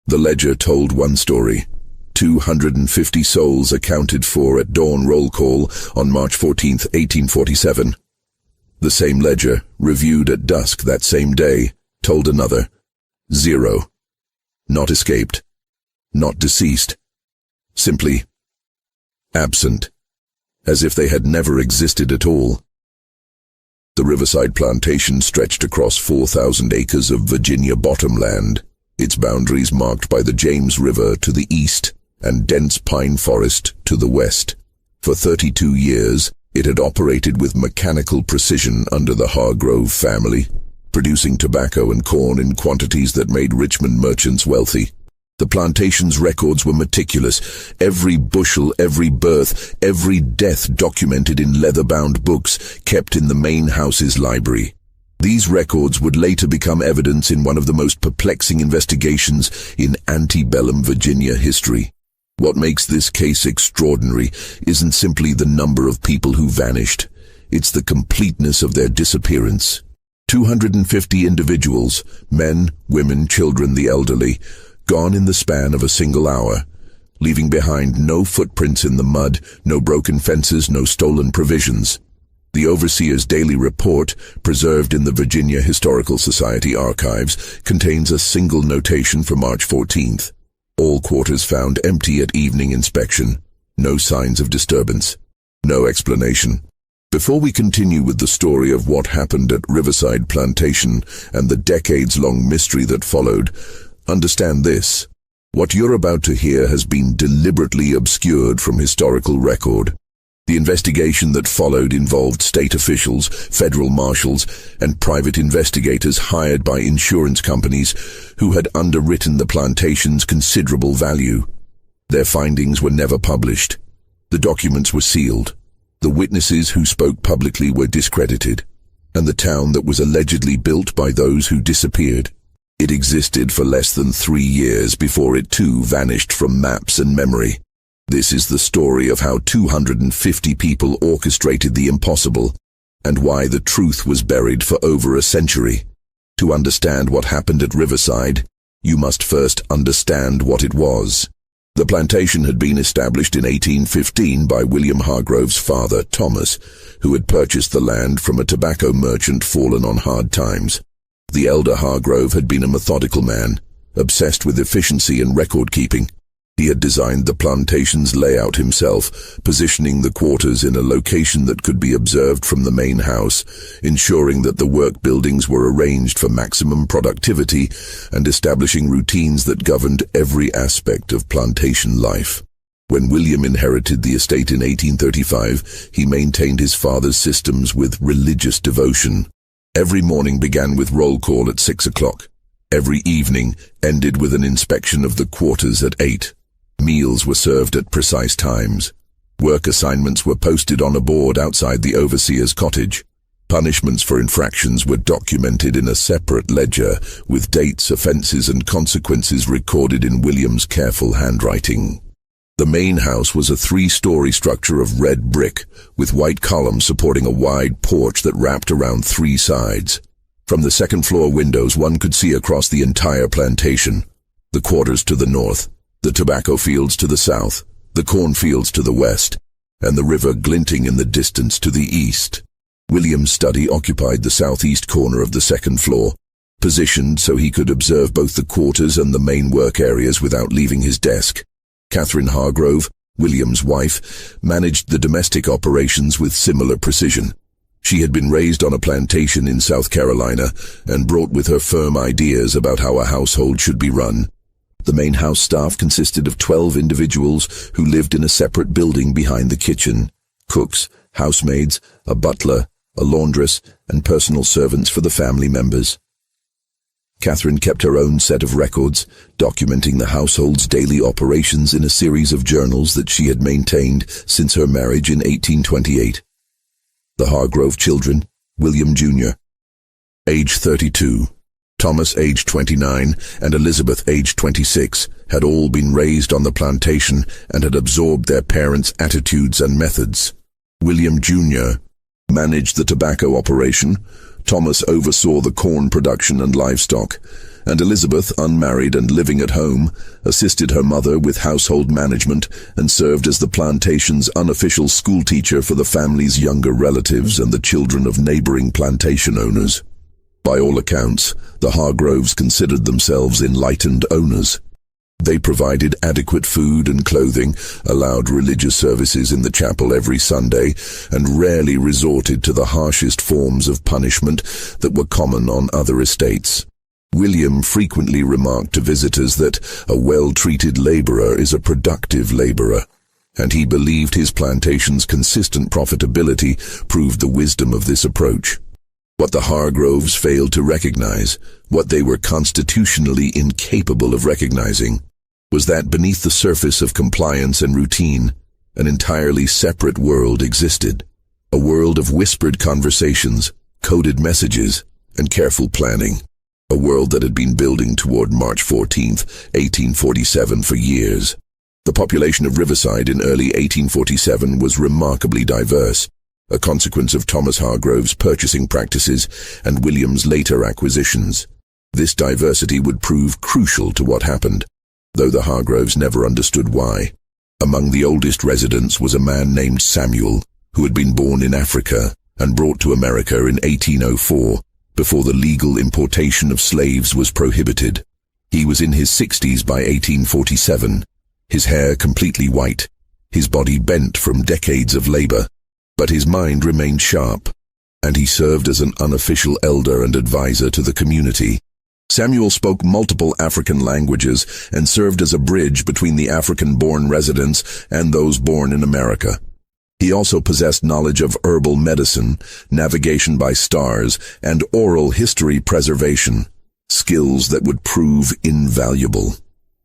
The ledger told one story. 250 souls accounted for at dawn roll call on March 14, 1847. The same ledger, reviewed at dusk that same day, told another. 0. Not escaped. Not deceased. Simply absent. As if they had never existed at all. The Riverside Plantation stretched across 4,000 acres of Virginia bottomland, its boundaries marked by the James River to the east and dense pine forest to the west. For 32 years, it had operated with mechanical precision under the Hargrove family, producing tobacco and corn in quantities that made Richmond merchants wealthy. The plantation's records were meticulous, every bushel, every birth, every death documented in leather-bound books kept in the main house's library. These records would later become evidence in one of the most perplexing investigations in antebellum Virginia history. What makes this case extraordinary isn't simply the number of people who vanished. It's the completeness of their disappearance. 250 individuals, men, women, children, the elderly, gone in the span of a single hour, leaving behind no footprints in the mud, no broken fences, no stolen provisions. The overseer's daily report, preserved in the Virginia Historical Society archives, contains a single notation for March 14th. All quarters found empty at evening inspection. No signs of disturbance. No explanation. Before we continue with the story of what happened at Riverside Plantation and the decades-long mystery that followed, understand this. What you're about to hear has been deliberately obscured from historical record. The investigation that followed involved state officials, federal marshals, and private investigators hired by insurance companies who had underwritten the plantation's considerable value. Their findings were never published. The documents were sealed. The witnesses who spoke publicly were discredited. And the town that was allegedly built by those who disappeared. It existed for less than 3 years before it too vanished from maps and memory. This is the story of how 250 people orchestrated the impossible, and why the truth was buried for over a century. To understand what happened at Riverside, you must first understand what it was. The plantation had been established in 1815 by William Hargrove's father, Thomas, who had purchased the land from a tobacco merchant fallen on hard times. The elder Hargrove had been a methodical man, obsessed with efficiency and record-keeping. He had designed the plantation's layout himself, positioning the quarters in a location that could be observed from the main house, ensuring that the work buildings were arranged for maximum productivity and establishing routines that governed every aspect of plantation life. When William inherited the estate in 1835, he maintained his father's systems with religious devotion. Every morning began with roll call at 6 o'clock. Every evening ended with an inspection of the quarters at 8. Meals were served at precise times. Work assignments were posted on a board outside the overseer's cottage. Punishments for infractions were documented in a separate ledger, with dates, offenses, and consequences recorded in William's careful handwriting. The main house was a 3-story structure of red brick, with white columns supporting a wide porch that wrapped around 3 sides. From the second-floor windows one could see across the entire plantation, the quarters to the north, the tobacco fields to the south, the cornfields to the west, and the river glinting in the distance to the east. William's study occupied the southeast corner of the second floor, positioned so he could observe both the quarters and the main work areas without leaving his desk. Catherine Hargrove, William's wife, managed the domestic operations with similar precision. She had been raised on a plantation in South Carolina and brought with her firm ideas about how a household should be run. The main house staff consisted of 12 individuals who lived in a separate building behind the kitchen: cooks, housemaids, a butler, a laundress, and personal servants for the family members. Catherine kept her own set of records, documenting the household's daily operations in a series of journals that she had maintained since her marriage in 1828. The Hargrove children: William Jr., age 32, Thomas, age 29, and Elizabeth, age 26, had all been raised on the plantation and had absorbed their parents' attitudes and methods. William Jr. managed the tobacco operation, Thomas oversaw the corn production and livestock, and Elizabeth, unmarried and living at home, assisted her mother with household management and served as the plantation's unofficial schoolteacher for the family's younger relatives and the children of neighboring plantation owners. By all accounts, the Hargroves considered themselves enlightened owners. They provided adequate food and clothing, allowed religious services in the chapel every Sunday, and rarely resorted to the harshest forms of punishment that were common on other estates. William frequently remarked to visitors that a well-treated laborer is a productive laborer, and he believed his plantation's consistent profitability proved the wisdom of this approach. What the Hargroves failed to recognize, what they were constitutionally incapable of recognizing, was that beneath the surface of compliance and routine, an entirely separate world existed. A world of whispered conversations, coded messages, and careful planning. A world that had been building toward March 14, 1847 for years. The population of Riverside in early 1847 was remarkably diverse, a consequence of Thomas Hargrove's purchasing practices and William's later acquisitions. This diversity would prove crucial to what happened, though the Hargroves never understood why. Among the oldest residents was a man named Samuel, who had been born in Africa and brought to America in 1804, before the legal importation of slaves was prohibited. He was in his 60s by 1847, his hair completely white, his body bent from decades of labor, but his mind remained sharp, and he served as an unofficial elder and advisor to the community. Samuel spoke multiple African languages and served as a bridge between the African-born residents and those born in America. He also possessed knowledge of herbal medicine, navigation by stars, and oral history preservation, skills that would prove invaluable.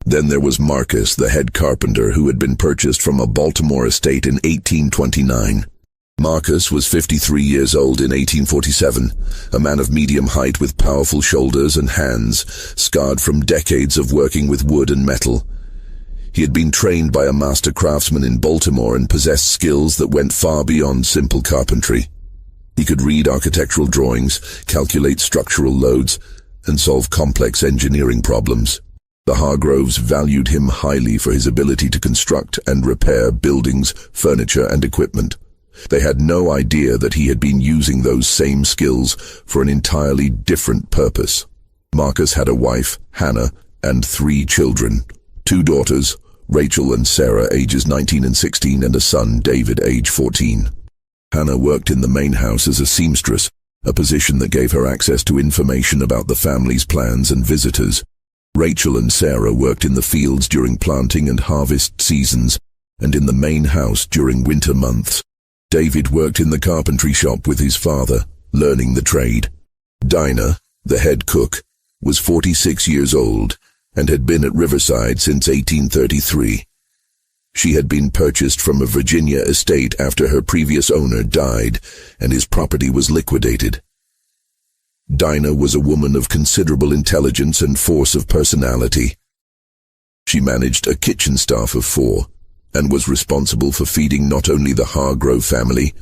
Then there was Marcus, the head carpenter, who had been purchased from a Baltimore estate in 1829. Marcus was 53 years old in 1847, a man of medium height with powerful shoulders and hands, scarred from decades of working with wood and metal. He had been trained by a master craftsman in Baltimore and possessed skills that went far beyond simple carpentry. He could read architectural drawings, calculate structural loads, and solve complex engineering problems. The Hargroves valued him highly for his ability to construct and repair buildings, furniture, and equipment. They had no idea that he had been using those same skills for an entirely different purpose. Marcus had a wife, Hannah, and 3 children, 2 daughters, Rachel and Sarah, ages 19 and 16, and a son, David, age 14. Hannah worked in the main house as a seamstress, a position that gave her access to information about the family's plans and visitors. Rachel and Sarah worked in the fields during planting and harvest seasons, and in the main house during winter months. David worked in the carpentry shop with his father, learning the trade. Dinah, the head cook, was 46 years old and had been at Riverside since 1833. She had been purchased from a Virginia estate after her previous owner died and his property was liquidated. Dinah was a woman of considerable intelligence and force of personality. She managed a kitchen staff of 4, and was responsible for feeding not only the Hargrove family,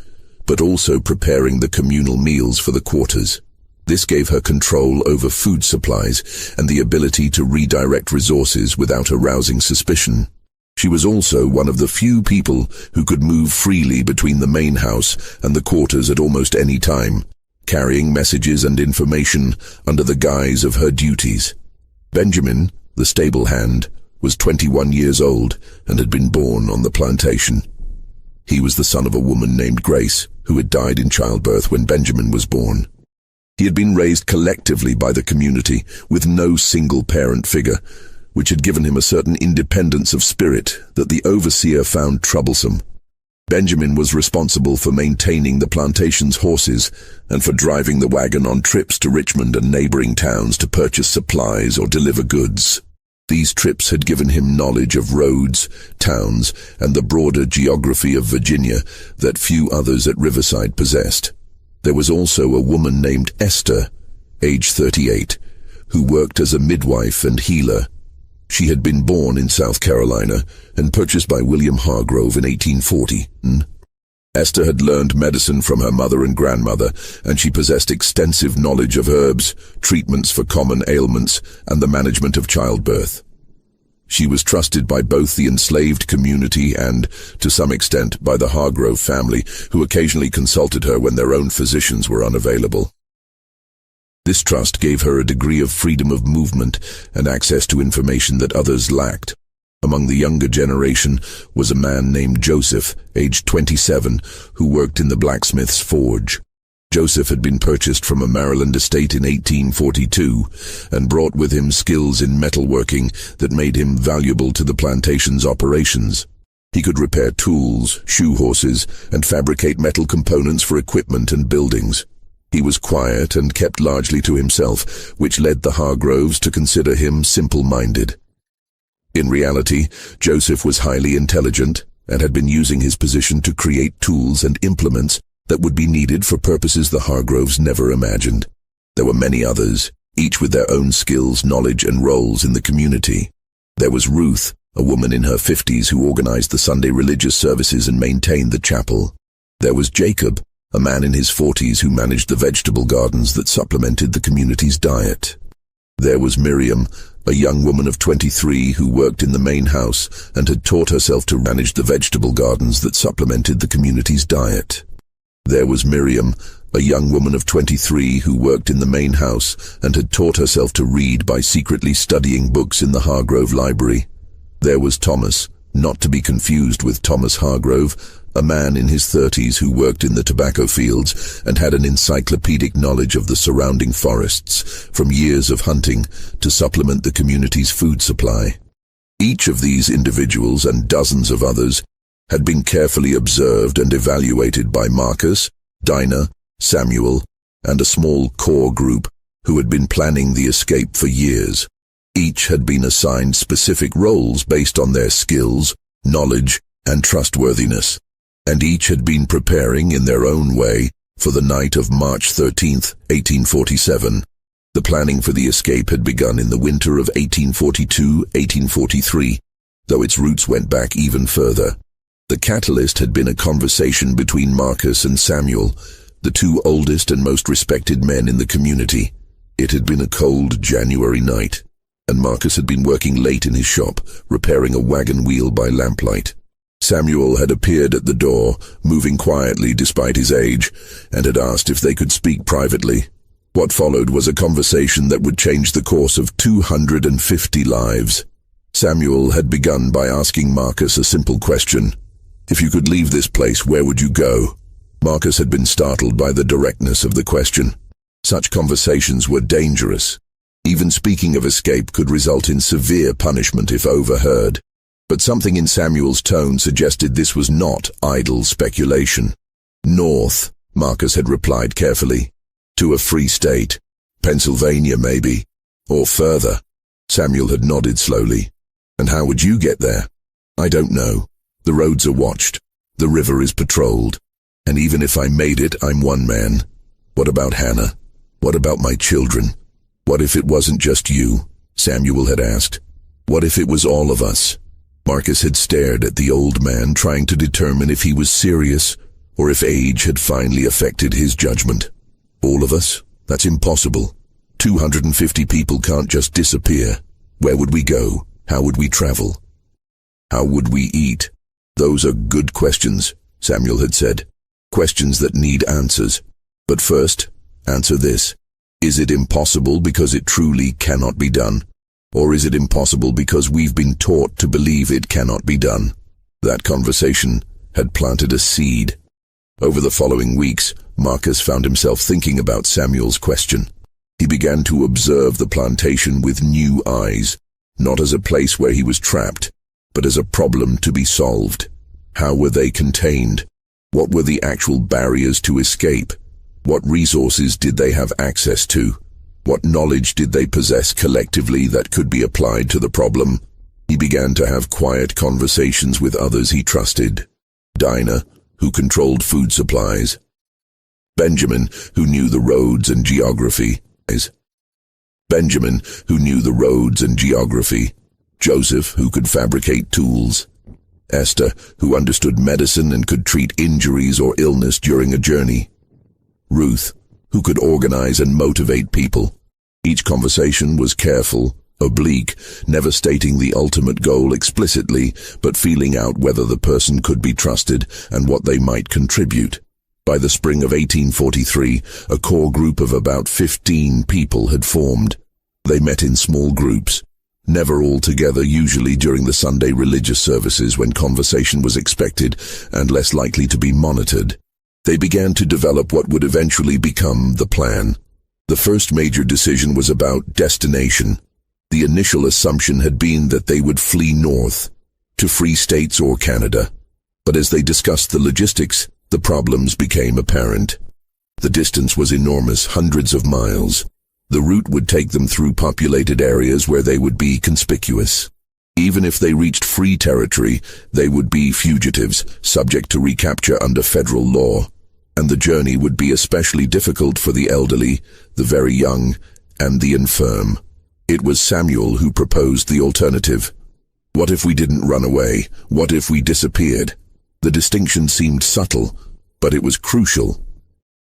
but also preparing the communal meals for the quarters. This gave her control over food supplies and the ability to redirect resources without arousing suspicion. She was also one of the few people who could move freely between the main house and the quarters at almost any time, carrying messages and information under the guise of her duties. Benjamin, the stable hand, was 21 years old and had been born on the plantation. He was the son of a woman named Grace, who had died in childbirth when Benjamin was born. He had been raised collectively by the community, with no single parent figure, which had given him a certain independence of spirit that the overseer found troublesome. Benjamin was responsible for maintaining the plantation's horses and for driving the wagon on trips to Richmond and neighboring towns to purchase supplies or deliver goods. These trips had given him knowledge of roads, towns, and the broader geography of Virginia that few others at Riverside possessed. There was also a woman named Esther, age 38, who worked as a midwife and healer. She had been born in South Carolina and purchased by William Hargrove in 1840. Esther had learned medicine from her mother and grandmother, and she possessed extensive knowledge of herbs, treatments for common ailments, and the management of childbirth. She was trusted by both the enslaved community and, to some extent, by the Hargrove family, who occasionally consulted her when their own physicians were unavailable. This trust gave her a degree of freedom of movement and access to information that others lacked. Among the younger generation was a man named Joseph, aged 27, who worked in the blacksmith's forge. Joseph had been purchased from a Maryland estate in 1842 and brought with him skills in metalworking that made him valuable to the plantation's operations. He could repair tools, shoe horses, and fabricate metal components for equipment and buildings. He was quiet and kept largely to himself, which led the Hargroves to consider him simple-minded. In reality, Joseph was highly intelligent and had been using his position to create tools and implements that would be needed for purposes the Hargroves never imagined. There were many others, each with their own skills, knowledge, and roles in the community. There was Ruth, a woman in her 50s who organized the Sunday religious services and maintained the chapel. There was Jacob, a man in his 40s who managed the vegetable gardens that supplemented the community's diet. There was Miriam, a young woman of 23 who worked in the main house and had taught herself to manage the vegetable gardens that supplemented the community's diet. There was Miriam, a young woman of 23 who worked in the main house and had taught herself to read by secretly studying books in the Hargrove library. There was Thomas, not to be confused with Thomas Hargrove, a man in his 30s who worked in the tobacco fields and had an encyclopedic knowledge of the surrounding forests from years of hunting to supplement the community's food supply. Each of these individuals and dozens of others had been carefully observed and evaluated by Marcus, Dinah, Samuel, and a small core group who had been planning the escape for years. Each had been assigned specific roles based on their skills, knowledge, and trustworthiness, and each had been preparing in their own way for the night of March 13, 1847. The planning for the escape had begun in the winter of 1842-1843, though its roots went back even further. The catalyst had been a conversation between Marcus and Samuel, the two oldest and most respected men in the community. It had been a cold January night, and Marcus had been working late in his shop, repairing a wagon wheel by lamplight. Samuel had appeared at the door, moving quietly despite his age, and had asked if they could speak privately. What followed was a conversation that would change the course of 250 lives. Samuel had begun by asking Marcus a simple question. If you could leave this place, where would you go? Marcus had been startled by the directness of the question. Such conversations were dangerous. Even speaking of escape could result in severe punishment if overheard. But something in Samuel's tone suggested this was not idle speculation. North, Marcus had replied carefully. To a free state. Pennsylvania, maybe. Or further. Samuel had nodded slowly. And how would you get there? I don't know. The roads are watched. The river is patrolled. And even if I made it, I'm one man. What about Hannah? What about my children? What if it wasn't just you? Samuel had asked. What if it was all of us? Marcus had stared at the old man, trying to determine if he was serious or if age had finally affected his judgment. All of us? That's impossible. 250 people can't just disappear. Where would we go? How would we travel? How would we eat? Those are good questions, Samuel had said. Questions that need answers. But first, answer this. Is it impossible because it truly cannot be done? Or is it impossible because we've been taught to believe it cannot be done? That conversation had planted a seed. Over the following weeks, Marcus found himself thinking about Samuel's question. He began to observe the plantation with new eyes, not as a place where he was trapped, but as a problem to be solved. How were they contained? What were the actual barriers to escape? What resources did they have access to? What knowledge did they possess collectively that could be applied to the problem? He began to have quiet conversations with others he trusted. Dinah, who controlled food supplies. Benjamin, who knew the roads and geography. Benjamin, who knew the roads and geography. Joseph, who could fabricate tools. Esther, who understood medicine and could treat injuries or illness during a journey. Ruth, who could organize and motivate people. Each conversation was careful, oblique, never stating the ultimate goal explicitly, but feeling out whether the person could be trusted and what they might contribute. By the spring of 1843, a core group of about 15 people had formed. They met in small groups, never all together, usually during the Sunday religious services when conversation was expected and less likely to be monitored. They began to develop what would eventually become the plan. The first major decision was about destination. The initial assumption had been that they would flee north, to free states or Canada. But as they discussed the logistics, the problems became apparent. The distance was enormous, hundreds of miles. The route would take them through populated areas where they would be conspicuous. Even if they reached free territory, they would be fugitives, subject to recapture under federal law. And the journey would be especially difficult for the elderly, the very young, and the infirm. It was Samuel who proposed the alternative. What if we didn't run away? What if we disappeared? The distinction seemed subtle, but it was crucial.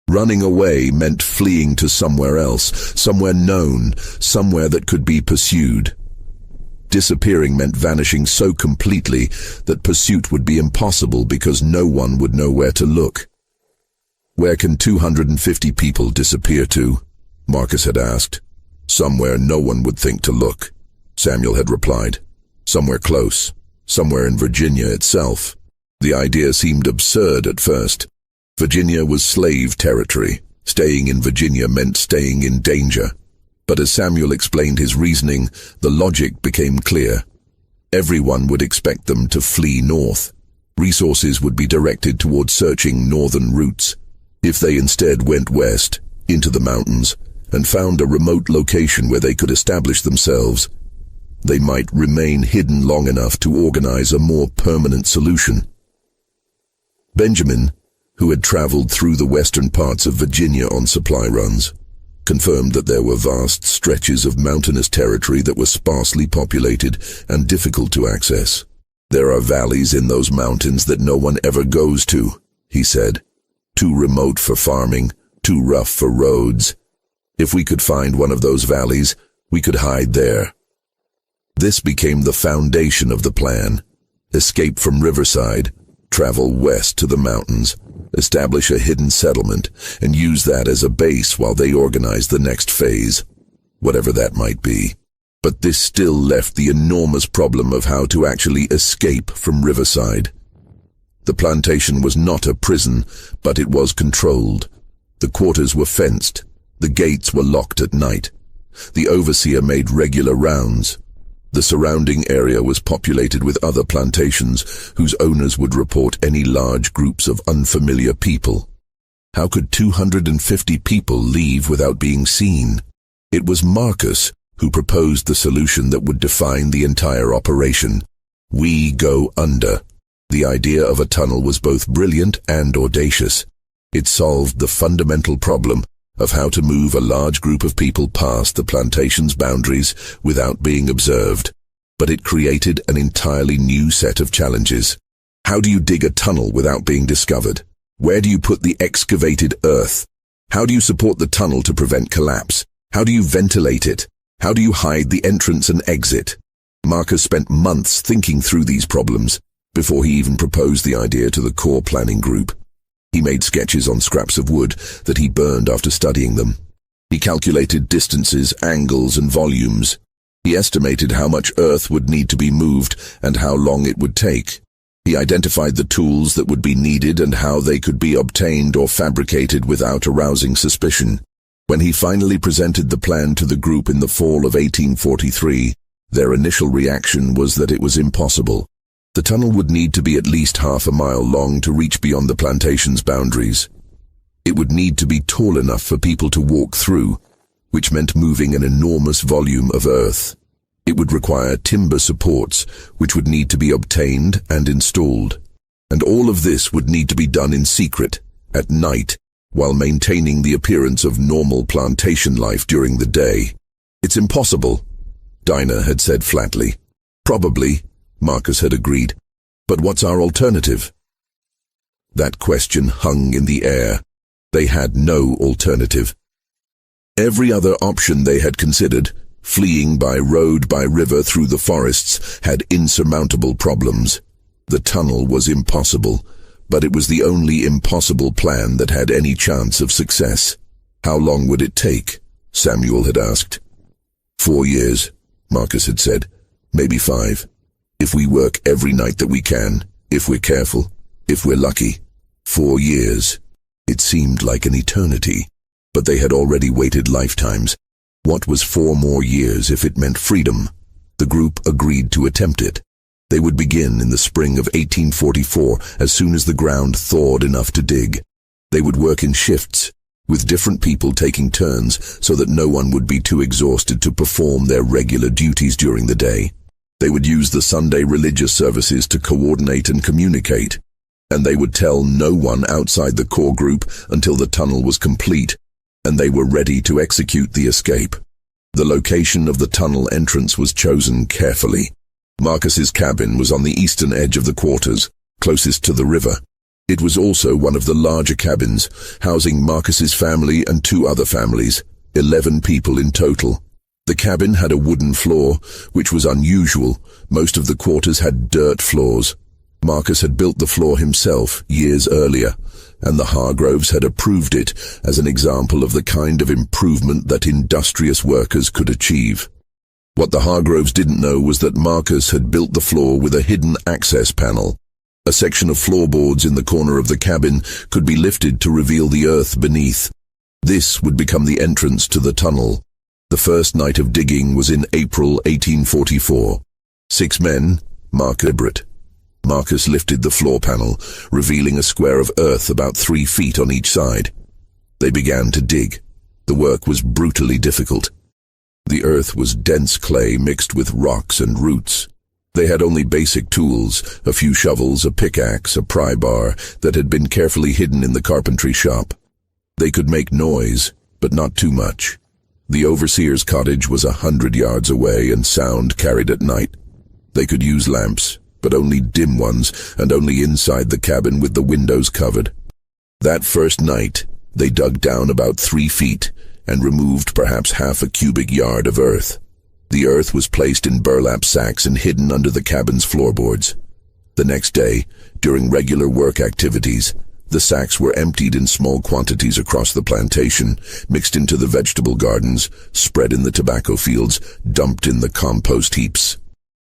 Running away meant fleeing to somewhere else, somewhere known, somewhere that could be pursued. Disappearing meant vanishing so completely that pursuit would be impossible because no one would know where to look. "Where can 250 people disappear to?" Marcus had asked. "Somewhere no one would think to look," Samuel had replied. "Somewhere close, somewhere in Virginia itself." The idea seemed absurd at first. Virginia was slave territory. Staying in Virginia meant staying in danger. But as Samuel explained his reasoning, the logic became clear. Everyone would expect them to flee north. Resources would be directed towards searching northern routes. If they instead went west, into the mountains, and found a remote location where they could establish themselves, they might remain hidden long enough to organize a more permanent solution. Benjamin, who had traveled through the western parts of Virginia on supply runs, confirmed that there were vast stretches of mountainous territory that were sparsely populated and difficult to access. "There are valleys in those mountains that no one ever goes to," he said. "Too remote for farming, too rough for roads. If we could find one of those valleys, we could hide there." This became the foundation of the plan. Escape from Riverside, travel west to the mountains, establish a hidden settlement, and use that as a base while they organized the next phase, whatever that might be. But this still left the enormous problem of how to actually escape from Riverside. The plantation was not a prison, but it was controlled. The quarters were fenced. The gates were locked at night. The overseer made regular rounds. The surrounding area was populated with other plantations whose owners would report any large groups of unfamiliar people. How could 250 people leave without being seen? It was Marcus who proposed the solution that would define the entire operation. We go under. The idea of a tunnel was both brilliant and audacious. It solved the fundamental problem of how to move a large group of people past the plantation's boundaries without being observed. But it created an entirely new set of challenges. How do you dig a tunnel without being discovered? Where do you put the excavated earth? How do you support the tunnel to prevent collapse? How do you ventilate it? How do you hide the entrance and exit? Marcus spent months thinking through these problems before he even proposed the idea to the core planning group. He made sketches on scraps of wood that he burned after studying them. He calculated distances, angles, and volumes. He estimated how much earth would need to be moved and how long it would take. He identified the tools that would be needed and how they could be obtained or fabricated without arousing suspicion. When he finally presented the plan to the group in the fall of 1843, their initial reaction was that it was impossible. The tunnel would need to be at least half a mile long to reach beyond the plantation's boundaries. It would need to be tall enough for people to walk through, which meant moving an enormous volume of earth. It would require timber supports, which would need to be obtained and installed. And all of this would need to be done in secret, at night, while maintaining the appearance of normal plantation life during the day. "It's impossible," Dinah had said flatly. "Probably," Marcus had agreed. But what's our alternative? That question hung in the air. They had no alternative. Every other option they had considered, fleeing by road, by river, through the forests, had insurmountable problems. The tunnel was impossible, but it was the only impossible plan that had any chance of success. How long would it take? Samuel had asked. 4 years, Marcus had said. Maybe 5. If we work every night that we can, if we're careful, if we're lucky. 4 years. It seemed like an eternity, but they had already waited lifetimes. What was 4 more years if it meant freedom? The group agreed to attempt it. They would begin in the spring of 1844 as soon as the ground thawed enough to dig. They would work in shifts, with different people taking turns so that no one would be too exhausted to perform their regular duties during the day. They would use the Sunday religious services to coordinate and communicate, and they would tell no one outside the core group until the tunnel was complete, and they were ready to execute the escape. The location of the tunnel entrance was chosen carefully. Marcus's cabin was on the eastern edge of the quarters, closest to the river. It was also one of the larger cabins, housing Marcus's family and 2 other families, 11 people in total. The cabin had a wooden floor, which was unusual. Most of the quarters had dirt floors. Marcus had built the floor himself years earlier, and the Hargroves had approved it as an example of the kind of improvement that industrious workers could achieve. What the Hargroves didn't know was that Marcus had built the floor with a hidden access panel. A section of floorboards in the corner of the cabin could be lifted to reveal the earth beneath. This would become the entrance to the tunnel. The first night of digging was in April 1844. 6 men, Marcus lifted the floor panel, revealing a square of earth about 3 feet on each side. They began to dig. The work was brutally difficult. The earth was dense clay mixed with rocks and roots. They had only basic tools, a few shovels, a pickaxe, a pry bar that had been carefully hidden in the carpentry shop. They could make noise, but not too much. The overseer's cottage was 100 yards away and sound carried at night. They could use lamps, but only dim ones, and only inside the cabin with the windows covered. That first night, they dug down about 3 feet and removed perhaps half a cubic yard of earth. The earth was placed in burlap sacks and hidden under the cabin's floorboards. The next day, during regular work activities, the sacks were emptied in small quantities across the plantation, mixed into the vegetable gardens, spread in the tobacco fields, dumped in the compost heaps.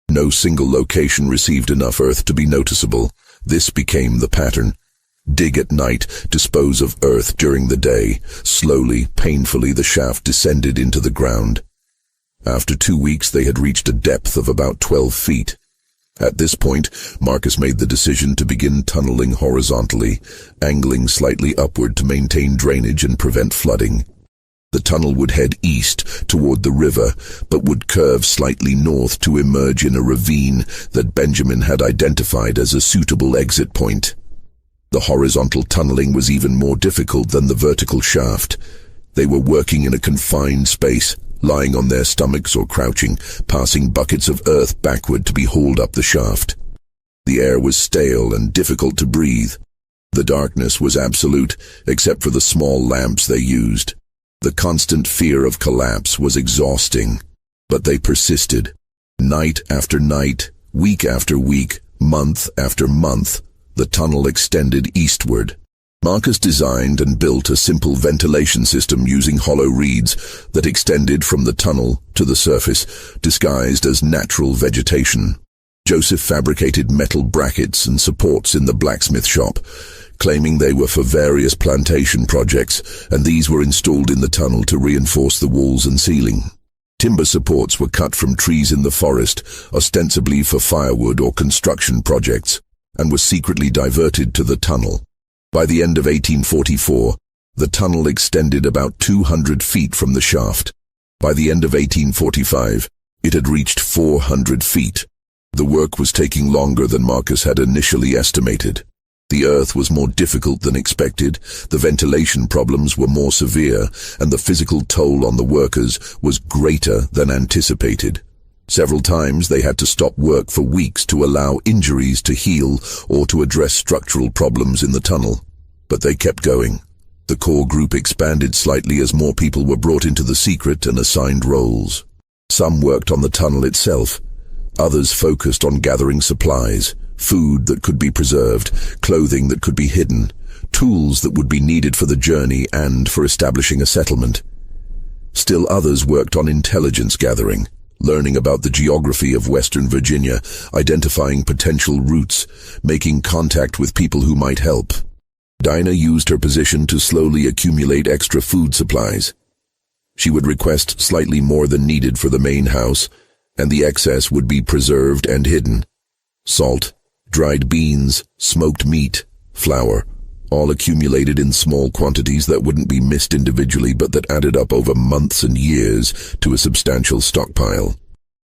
No single location received enough earth to be noticeable. This became the pattern. Dig at night, dispose of earth during the day. Slowly, painfully, the shaft descended into the ground. After 2 weeks, they had reached a depth of about 12 feet. At this point, Marcus made the decision to begin tunneling horizontally, angling slightly upward to maintain drainage and prevent flooding. The tunnel would head east toward the river, but would curve slightly north to emerge in a ravine that Benjamin had identified as a suitable exit point. The horizontal tunneling was even more difficult than the vertical shaft. They were working in a confined space, lying on their stomachs or crouching, passing buckets of earth backward to be hauled up the shaft. The air was stale and difficult to breathe. The darkness was absolute, except for the small lamps they used. The constant fear of collapse was exhausting, but they persisted. Night after night, week after week, month after month, the tunnel extended eastward. Marcus designed and built a simple ventilation system using hollow reeds that extended from the tunnel to the surface, disguised as natural vegetation. Joseph fabricated metal brackets and supports in the blacksmith shop, claiming they were for various plantation projects, and these were installed in the tunnel to reinforce the walls and ceiling. Timber supports were cut from trees in the forest, ostensibly for firewood or construction projects, and were secretly diverted to the tunnel. By the end of 1844, the tunnel extended about 200 feet from the shaft. By the end of 1845, it had reached 400 feet. The work was taking longer than Marcus had initially estimated. The earth was more difficult than expected, the ventilation problems were more severe, and the physical toll on the workers was greater than anticipated. Several times they had to stop work for weeks to allow injuries to heal or to address structural problems in the tunnel. But they kept going. The core group expanded slightly as more people were brought into the secret and assigned roles. Some worked on the tunnel itself. Others focused on gathering supplies, food that could be preserved, clothing that could be hidden, tools that would be needed for the journey and for establishing a settlement. Still others worked on intelligence gathering, learning about the geography of Western Virginia, identifying potential routes, making contact with people who might help. Dinah used her position to slowly accumulate extra food supplies. She would request slightly more than needed for the main house, and the excess would be preserved and hidden. Salt, dried beans, smoked meat, flour, all accumulated in small quantities that wouldn't be missed individually but that added up over months and years to a substantial stockpile.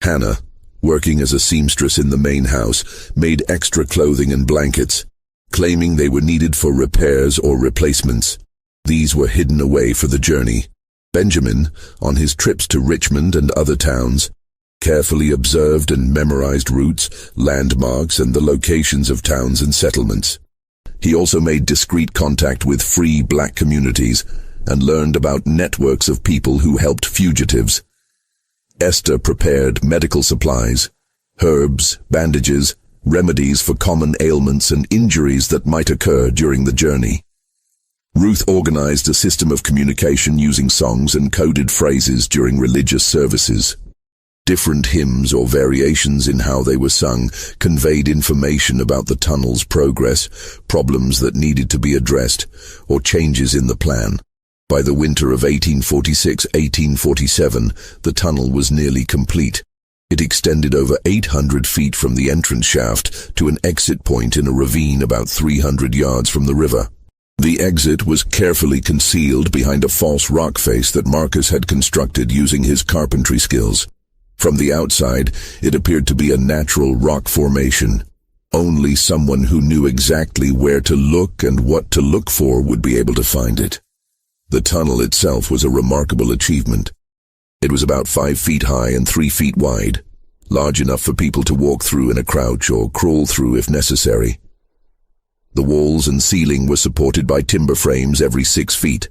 Hannah, working as a seamstress in the main house, made extra clothing and blankets, claiming they were needed for repairs or replacements. These were hidden away for the journey. Benjamin, on his trips to Richmond and other towns, carefully observed and memorized routes, landmarks, and the locations of towns and settlements. He also made discreet contact with free black communities and learned about networks of people who helped fugitives. Esther prepared medical supplies, herbs, bandages, remedies for common ailments and injuries that might occur during the journey. Ruth organized a system of communication using songs and coded phrases during religious services. Different hymns or variations in how they were sung conveyed information about the tunnel's progress, problems that needed to be addressed, or changes in the plan. By the winter of 1846-1847, the tunnel was nearly complete. It extended over 800 feet from the entrance shaft to an exit point in a ravine about 300 yards from the river. The exit was carefully concealed behind a false rock face that Marcus had constructed using his carpentry skills. From the outside, it appeared to be a natural rock formation. Only someone who knew exactly where to look and what to look for would be able to find it. The tunnel itself was a remarkable achievement. It was about 5 feet high and 3 feet wide, large enough for people to walk through in a crouch or crawl through if necessary. The walls and ceiling were supported by timber frames every 6 feet.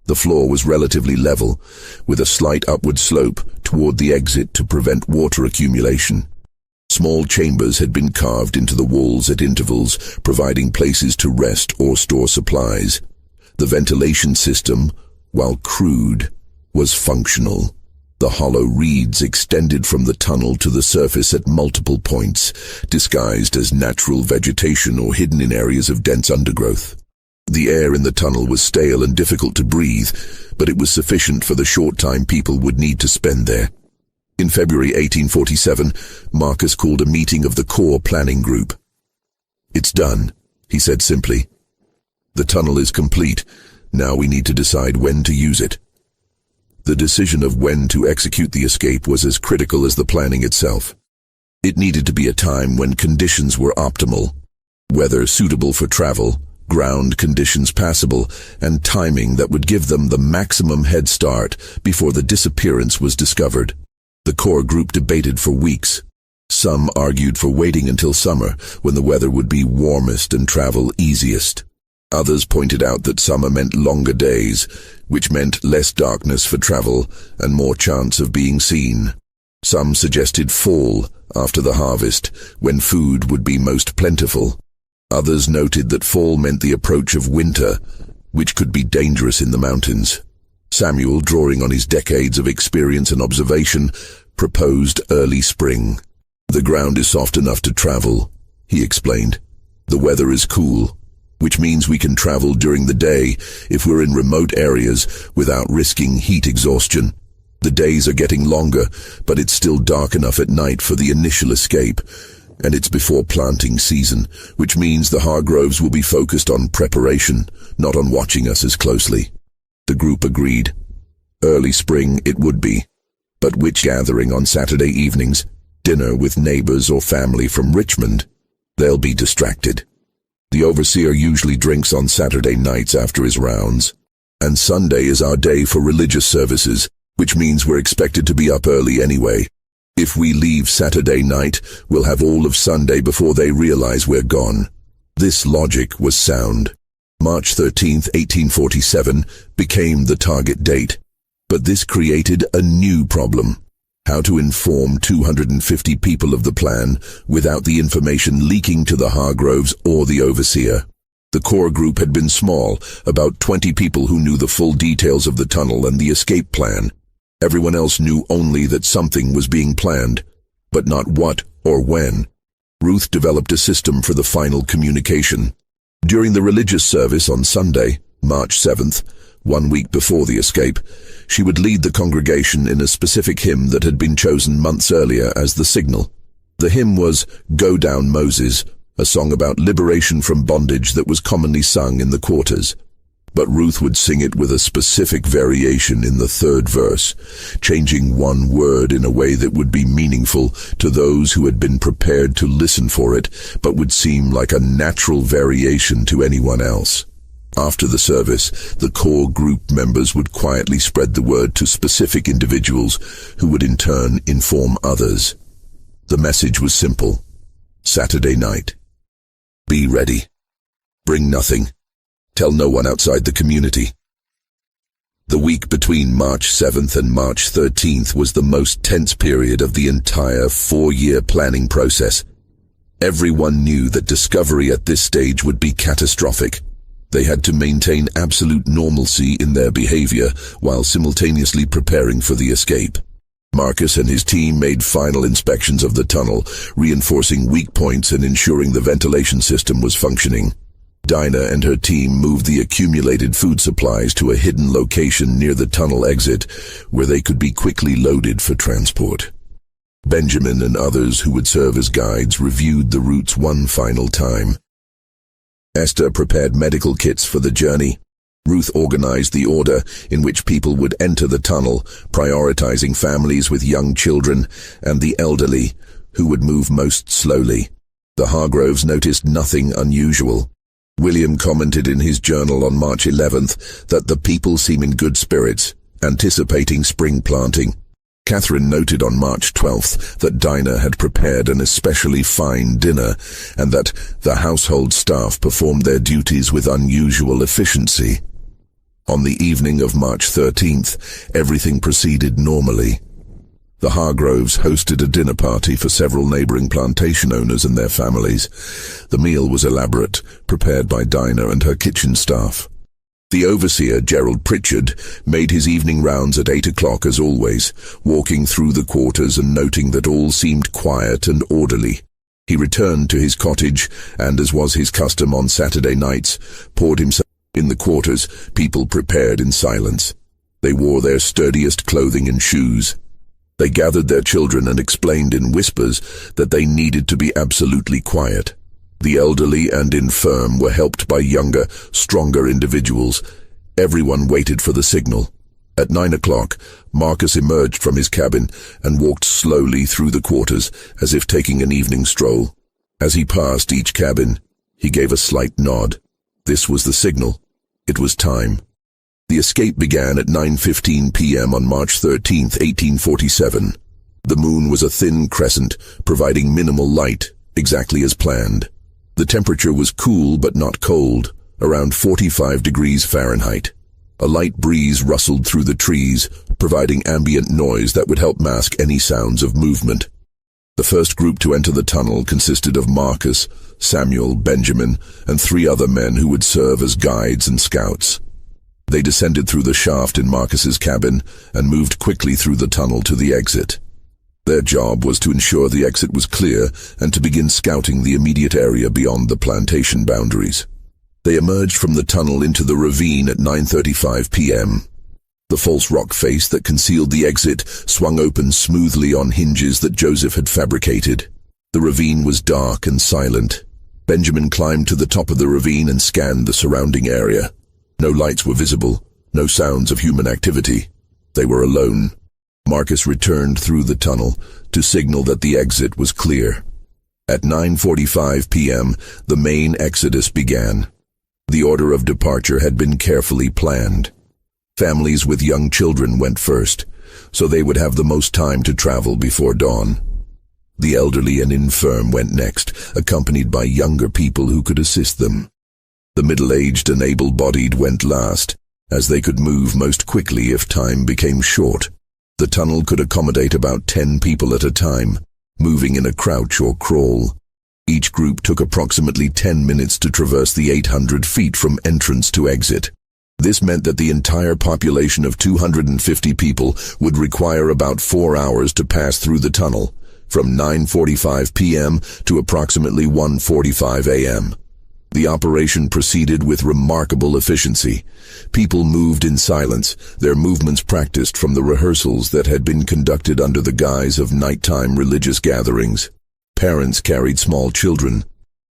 The floor was relatively level, with a slight upward slope toward the exit to prevent water accumulation. Small chambers had been carved into the walls at intervals, providing places to rest or store supplies. The ventilation system, while crude, was functional. The hollow reeds extended from the tunnel to the surface at multiple points, disguised as natural vegetation or hidden in areas of dense undergrowth. The air in the tunnel was stale and difficult to breathe, but it was sufficient for the short time people would need to spend there. In February 1847, Marcus called a meeting of the core planning group. "It's done," he said simply. "The tunnel is complete. Now we need to decide when to use it." The decision of when to execute the escape was as critical as the planning itself. It needed to be a time when conditions were optimal, weather suitable for travel, ground conditions passable, and timing that would give them the maximum head start before the disappearance was discovered. The core group debated for weeks. Some argued for waiting until summer, when the weather would be warmest and travel easiest. Others pointed out that summer meant longer days, which meant less darkness for travel and more chance of being seen. Some suggested fall, after the harvest, when food would be most plentiful. Others noted that fall meant the approach of winter, which could be dangerous in the mountains. Samuel, drawing on his decades of experience and observation, proposed early spring. "The ground is soft enough to travel," he explained. "The weather is cool, which means we can travel during the day if we're in remote areas without risking heat exhaustion. The days are getting longer, but it's still dark enough at night for the initial escape, and it's before planting season, which means the Hargroves will be focused on preparation, not on watching us as closely." The group agreed. Early spring it would be, but which gathering on Saturday evenings, dinner with neighbors or family from Richmond? They'll be distracted. The overseer usually drinks on Saturday nights after his rounds, and Sunday is our day for religious services, which means we're expected to be up early anyway. If we leave Saturday night, we'll have all of Sunday before they realize we're gone. This logic was sound. March 13th, 1847 became the target date. But this created a new problem. How to inform 250 people of the plan without the information leaking to the Hargroves or the overseer. The core group had been small, about 20 people who knew the full details of the tunnel and the escape plan. Everyone else knew only that something was being planned, but not what or when. Ruth developed a system for the final communication. During the religious service on Sunday, March 7th, 1 week before the escape, she would lead the congregation in a specific hymn that had been chosen months earlier as the signal. The hymn was "Go Down Moses," a song about liberation from bondage that was commonly sung in the quarters. But Ruth would sing it with a specific variation in the third verse, changing one word in a way that would be meaningful to those who had been prepared to listen for it, but would seem like a natural variation to anyone else. After the service, the core group members would quietly spread the word to specific individuals who would in turn inform others. The message was simple. Saturday night. Be ready. Bring nothing. Tell no one outside the community. The week between March 7th and March 13th was the most tense period of the entire 4-year planning process. Everyone knew that discovery at this stage would be catastrophic. They had to maintain absolute normalcy in their behavior while simultaneously preparing for the escape. Marcus and his team made final inspections of the tunnel, reinforcing weak points and ensuring the ventilation system was functioning. Dinah and her team moved the accumulated food supplies to a hidden location near the tunnel exit, where they could be quickly loaded for transport. Benjamin and others who would serve as guides reviewed the routes one final time. Esther prepared medical kits for the journey. Ruth organized the order in which people would enter the tunnel, prioritizing families with young children and the elderly, who would move most slowly. The Hargroves noticed nothing unusual. William commented in his journal on March 11th that the people seem in good spirits, anticipating spring planting. Catherine noted on March 12th that Dinah had prepared an especially fine dinner and that the household staff performed their duties with unusual efficiency. On the evening of March 13th, everything proceeded normally. The Hargroves hosted a dinner party for several neighboring plantation owners and their families. The meal was elaborate, prepared by Dinah and her kitchen staff. The overseer, Gerald Pritchard, made his evening rounds at 8 o'clock as always, walking through the quarters and noting that all seemed quiet and orderly. He returned to his cottage and, as was his custom on Saturday nights, poured himself in the quarters. People prepared in silence. They wore their sturdiest clothing and shoes. They gathered their children and explained in whispers that they needed to be absolutely quiet. The elderly and infirm were helped by younger, stronger individuals. Everyone waited for the signal. At 9 o'clock, Marcus emerged from his cabin and walked slowly through the quarters, as if taking an evening stroll. As he passed each cabin, he gave a slight nod. This was the signal. It was time. The escape began at 9:15 p.m. on March 13, 1847. The moon was a thin crescent, providing minimal light, exactly as planned. The temperature was cool but not cold, around 45 degrees Fahrenheit. A light breeze rustled through the trees, providing ambient noise that would help mask any sounds of movement. The first group to enter the tunnel consisted of Marcus, Samuel, Benjamin, and 3 other men who would serve as guides and scouts. They descended through the shaft in Marcus's cabin and moved quickly through the tunnel to the exit. Their job was to ensure the exit was clear and to begin scouting the immediate area beyond the plantation boundaries. They emerged from the tunnel into the ravine at 9:35 p.m. The false rock face that concealed the exit swung open smoothly on hinges that Joseph had fabricated. The ravine was dark and silent. Benjamin climbed to the top of the ravine and scanned the surrounding area. No lights were visible, no sounds of human activity. They were alone. Marcus returned through the tunnel to signal that the exit was clear. At 9:45 p.m., the main exodus began. The order of departure had been carefully planned. Families with young children went first. so they would have the most time to travel before dawn. The elderly and infirm went next, accompanied by younger people who could assist them. The middle-aged and able-bodied went last, as they could move most quickly if time became short. The tunnel could accommodate about 10 people at a time, moving in a crouch or crawl. Each group took approximately 10 minutes to traverse the 800 feet from entrance to exit. This meant that the entire population of 250 people would require about 4 hours to pass through the tunnel, from 9:45 p.m. to approximately 1:45 a.m. The operation proceeded with remarkable efficiency. People moved in silence, their movements practiced from the rehearsals that had been conducted under the guise of nighttime religious gatherings. Parents carried small children.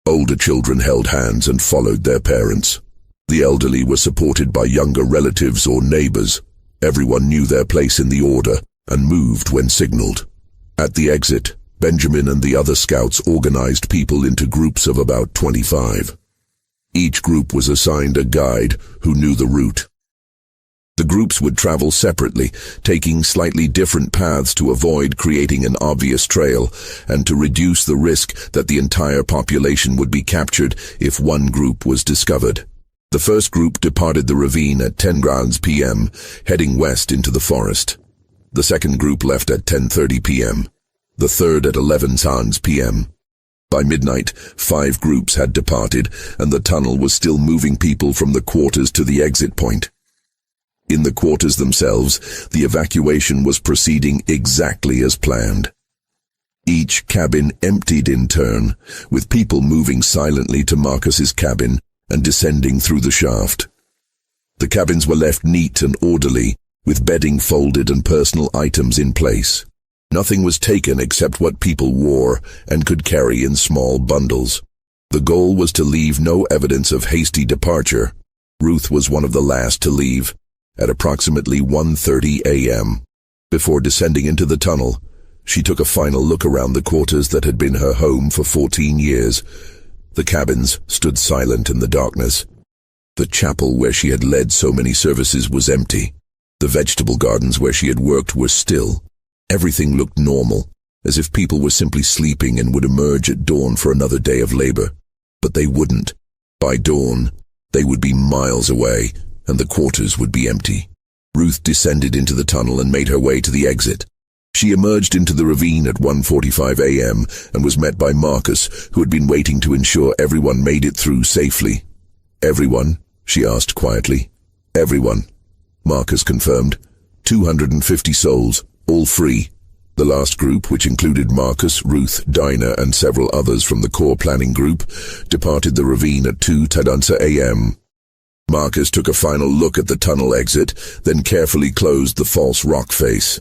Older children held hands and followed their parents. The elderly were supported by younger relatives or neighbors. Everyone knew their place in the order and moved when signaled. At the exit, Benjamin and the other scouts organized people into groups of about 25. Each group was assigned a guide who knew the route. The groups would travel separately, taking slightly different paths to avoid creating an obvious trail and to reduce the risk that the entire population would be captured if one group was discovered. The first group departed the ravine at 10 p.m., heading west into the forest. The second group left at 10:30 p.m., the third at 11 p.m. By midnight, 5 groups had departed, and the tunnel was still moving people from the quarters to the exit point. In the quarters themselves, the evacuation was proceeding exactly as planned. Each cabin emptied in turn, with people moving silently to Marcus's cabin and descending through the shaft. The cabins were left neat and orderly, with bedding folded and personal items in place. Nothing was taken except what people wore and could carry in small bundles. The goal was to leave no evidence of hasty departure. Ruth was one of the last to leave, at approximately 1:30 a.m. Before descending into the tunnel, she took a final look around the quarters that had been her home for 14 years. The cabins stood silent in the darkness. The chapel where she had led so many services was empty. The vegetable gardens where she had worked were still. Everything looked normal, as if people were simply sleeping and would emerge at dawn for another day of labor. But they wouldn't. By dawn, they would be miles away, and the quarters would be empty. Ruth descended into the tunnel and made her way to the exit. She emerged into the ravine at 1:45 a.m. and was met by Marcus, who had been waiting to ensure everyone made it through safely. "Everyone?" she asked quietly. "Everyone," Marcus confirmed. 250 souls, all free. The last group, which included Marcus, Ruth, Dinah, and several others from the core planning group, departed the ravine at 2:10 a.m. Marcus took a final look at the tunnel exit, then carefully closed the false rock face.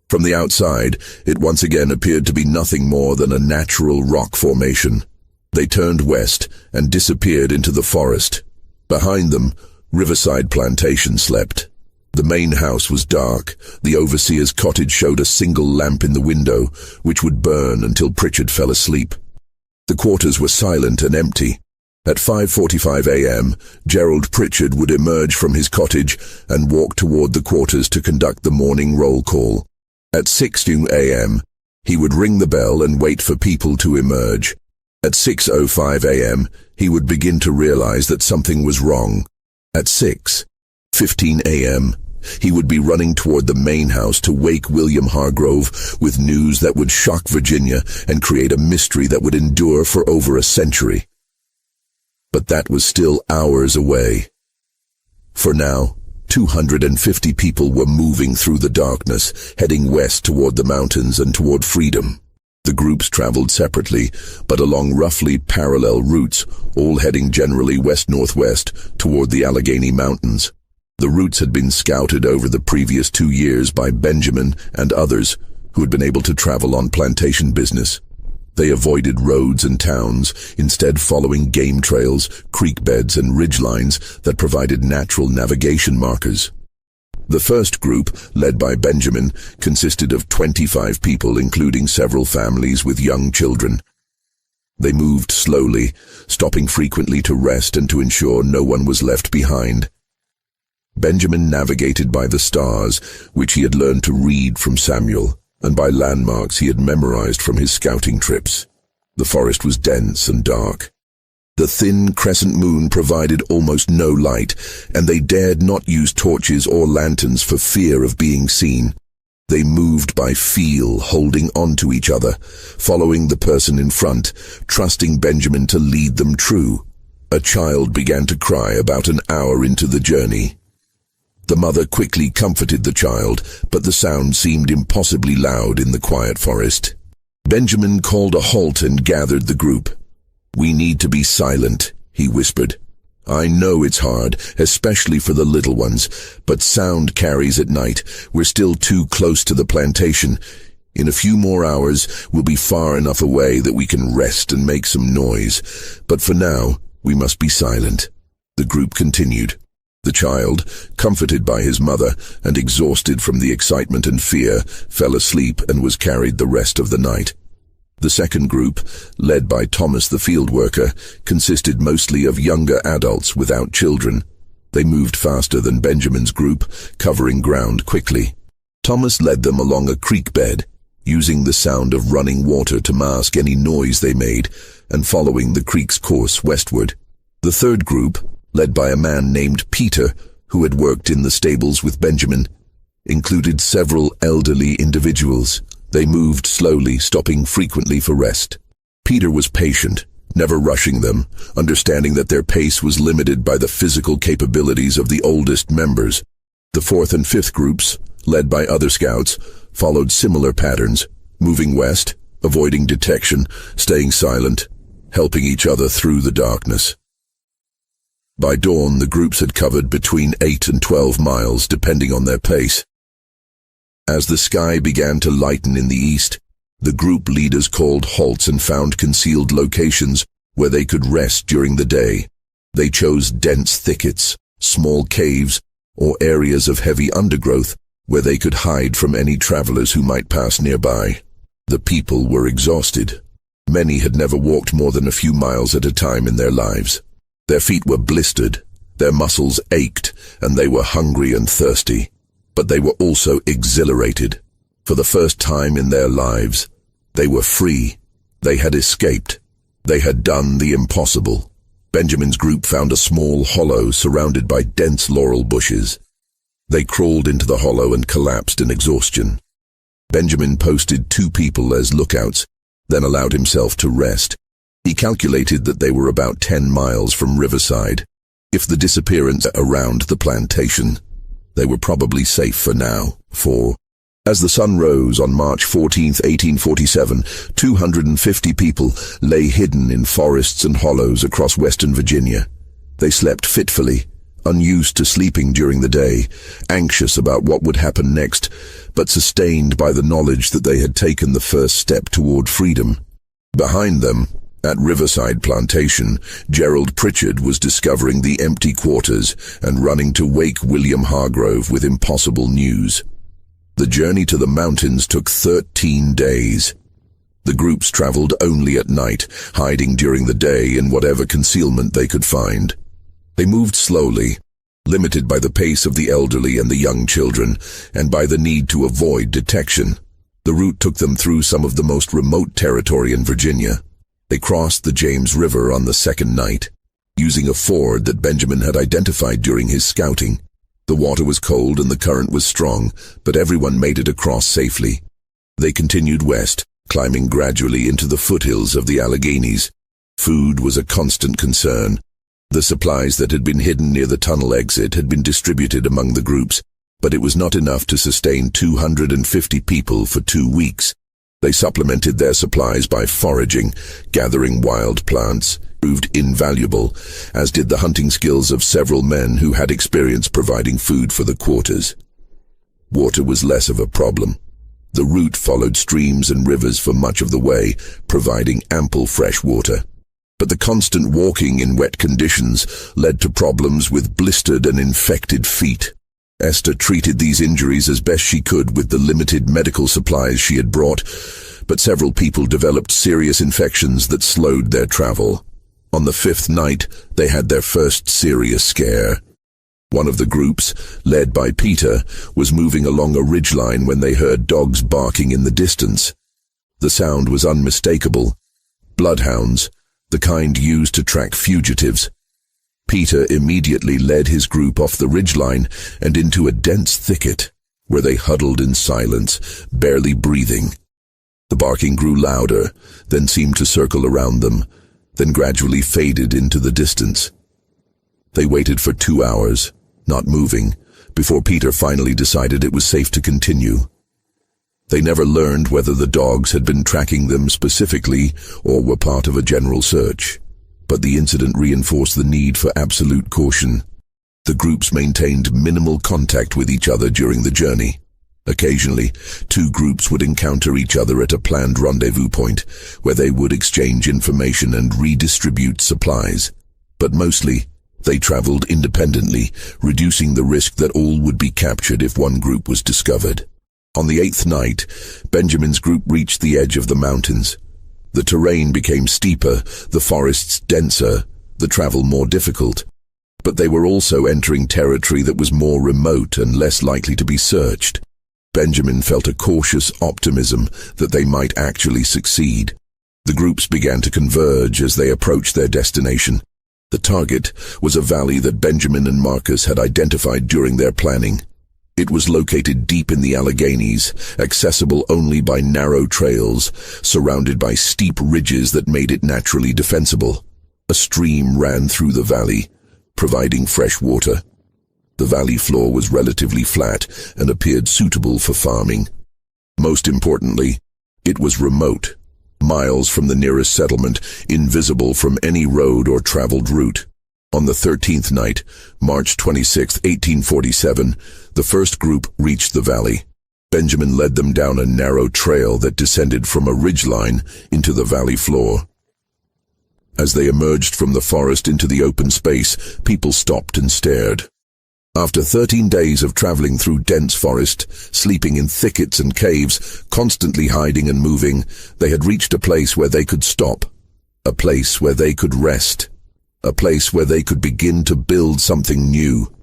From the outside, it once again appeared to be nothing more than a natural rock formation. They turned west and disappeared into the forest. Behind them, Riverside Plantation slept. The main house was dark. The overseer's cottage showed a single lamp in the window, which would burn until Pritchard fell asleep. The quarters were silent and empty. At 5:45 a.m., Gerald Pritchard would emerge from his cottage and walk toward the quarters to conduct the morning roll call. At 6:02 a.m., he would ring the bell and wait for people to emerge. At 6:05 a.m., he would begin to realize that something was wrong. At 6:15 a.m., he would be running toward the main house to wake William Hargrove with news that would shock Virginia and create a mystery that would endure for over a century. But that was still hours away. For now, 250 people were moving through the darkness, heading west toward the mountains and toward freedom. The groups traveled separately, but along roughly parallel routes, all heading generally west-northwest toward the Allegheny Mountains. The routes had been scouted over the previous 2 years by Benjamin and others who had been able to travel on plantation business. They avoided roads and towns, instead following game trails, creek beds, and ridgelines that provided natural navigation markers. The first group, led by Benjamin, consisted of 25 people, including several families with young children. They moved slowly, stopping frequently to rest and to ensure no one was left behind. Benjamin navigated by the stars, which he had learned to read from Samuel, and by landmarks he had memorized from his scouting trips. The forest was dense and dark. The thin crescent moon provided almost no light, and they dared not use torches or lanterns for fear of being seen. They moved by feel, holding on to each other, following the person in front, trusting Benjamin to lead them true. A child began to cry about an hour into the journey. The mother quickly comforted the child, but the sound seemed impossibly loud in the quiet forest. Benjamin called a halt and gathered the group. "We need to be silent," he whispered. "I know it's hard, especially for the little ones, but sound carries at night. We're still too close to the plantation. In a few more hours, we'll be far enough away that we can rest and make some noise. But for now, we must be silent." The group continued. The child, comforted by his mother and exhausted from the excitement and fear, fell asleep and was carried the rest of the night. The second group, led by Thomas the field worker, consisted mostly of younger adults without children. They moved faster than Benjamin's group, covering ground quickly. Thomas led them along a creek bed, using the sound of running water to mask any noise they made, and following the creek's course westward. The third group, led by a man named Peter, who had worked in the stables with Benjamin, included several elderly individuals. They moved slowly, stopping frequently for rest. Peter was patient, never rushing them, understanding that their pace was limited by the physical capabilities of the oldest members. The fourth and fifth groups, led by other scouts, followed similar patterns, moving west, avoiding detection, staying silent, helping each other through the darkness. By dawn, the groups had covered between 8 and 12 miles, depending on their pace. As the sky began to lighten in the east, the group leaders called halts and found concealed locations where they could rest during the day. They chose dense thickets, small caves, or areas of heavy undergrowth where they could hide from any travelers who might pass nearby. The people were exhausted. Many had never walked more than a few miles at a time in their lives. Their feet were blistered, their muscles ached, and they were hungry and thirsty. But they were also exhilarated. For the first time in their lives, they were free. They had escaped. They had done the impossible. Benjamin's group found a small hollow surrounded by dense laurel bushes. They crawled into the hollow and collapsed in exhaustion. Benjamin posted 2 people as lookouts, then allowed himself to rest. He calculated that they were about 10 miles from Riverside. If the disappearance around the plantation, they were probably safe for now. As the sun rose on March 14, 1847, 250 people lay hidden in forests and hollows across western Virginia. They slept fitfully, unused to sleeping during the day, anxious about what would happen next, but sustained by the knowledge that they had taken the first step toward freedom. Behind them, at Riverside Plantation, Gerald Pritchard was discovering the empty quarters and running to wake William Hargrove with impossible news. The journey to the mountains took 13 days. The groups traveled only at night, hiding during the day in whatever concealment they could find. They moved slowly, limited by the pace of the elderly and the young children, and by the need to avoid detection. The route took them through some of the most remote territory in Virginia. They crossed the James River on the second night, using a ford that Benjamin had identified during his scouting. The water was cold and the current was strong, but everyone made it across safely. They continued west, climbing gradually into the foothills of the Alleghenies. Food was a constant concern. The supplies that had been hidden near the tunnel exit had been distributed among the groups, but it was not enough to sustain 250 people for 2 weeks. They supplemented their supplies by foraging, gathering wild plants, proved invaluable, as did the hunting skills of several men who had experience providing food for the quarters. Water was less of a problem. The route followed streams and rivers for much of the way, providing ample fresh water. But the constant walking in wet conditions led to problems with blistered and infected feet. Esther treated these injuries as best she could with the limited medical supplies she had brought, but several people developed serious infections that slowed their travel. On the 5th night, they had their first serious scare. One of the groups, led by Peter, was moving along a ridgeline when they heard dogs barking in the distance. The sound was unmistakable. Bloodhounds, the kind used to track fugitives. Peter immediately led his group off the ridgeline and into a dense thicket, where they huddled in silence, barely breathing. The barking grew louder, then seemed to circle around them, then gradually faded into the distance. They waited for 2 hours, not moving, before Peter finally decided it was safe to continue. They never learned whether the dogs had been tracking them specifically or were part of a general search, but the incident reinforced the need for absolute caution. The groups maintained minimal contact with each other during the journey. Occasionally, 2 groups would encounter each other at a planned rendezvous point, where they would exchange information and redistribute supplies. But mostly, they traveled independently, reducing the risk that all would be captured if one group was discovered. On the 8th night, Benjamin's group reached the edge of the mountains. The terrain became steeper, the forests denser, the travel more difficult. But they were also entering territory that was more remote and less likely to be searched. Benjamin felt a cautious optimism that they might actually succeed. The groups began to converge as they approached their destination. The target was a valley that Benjamin and Marcus had identified during their planning. It was located deep in the Alleghenies, accessible only by narrow trails, surrounded by steep ridges that made it naturally defensible. A stream ran through the valley, providing fresh water. The valley floor was relatively flat and appeared suitable for farming. Most importantly, it was remote, miles from the nearest settlement, invisible from any road or traveled route. On the 13th night, March 26, 1847, the first group reached the valley. Benjamin led them down a narrow trail that descended from a ridgeline into the valley floor. As they emerged from the forest into the open space, people stopped and stared. After 13 days of traveling through dense forest, sleeping in thickets and caves, constantly hiding and moving, they had reached a place where they could stop, a place where they could rest, a place where they could begin to build something new.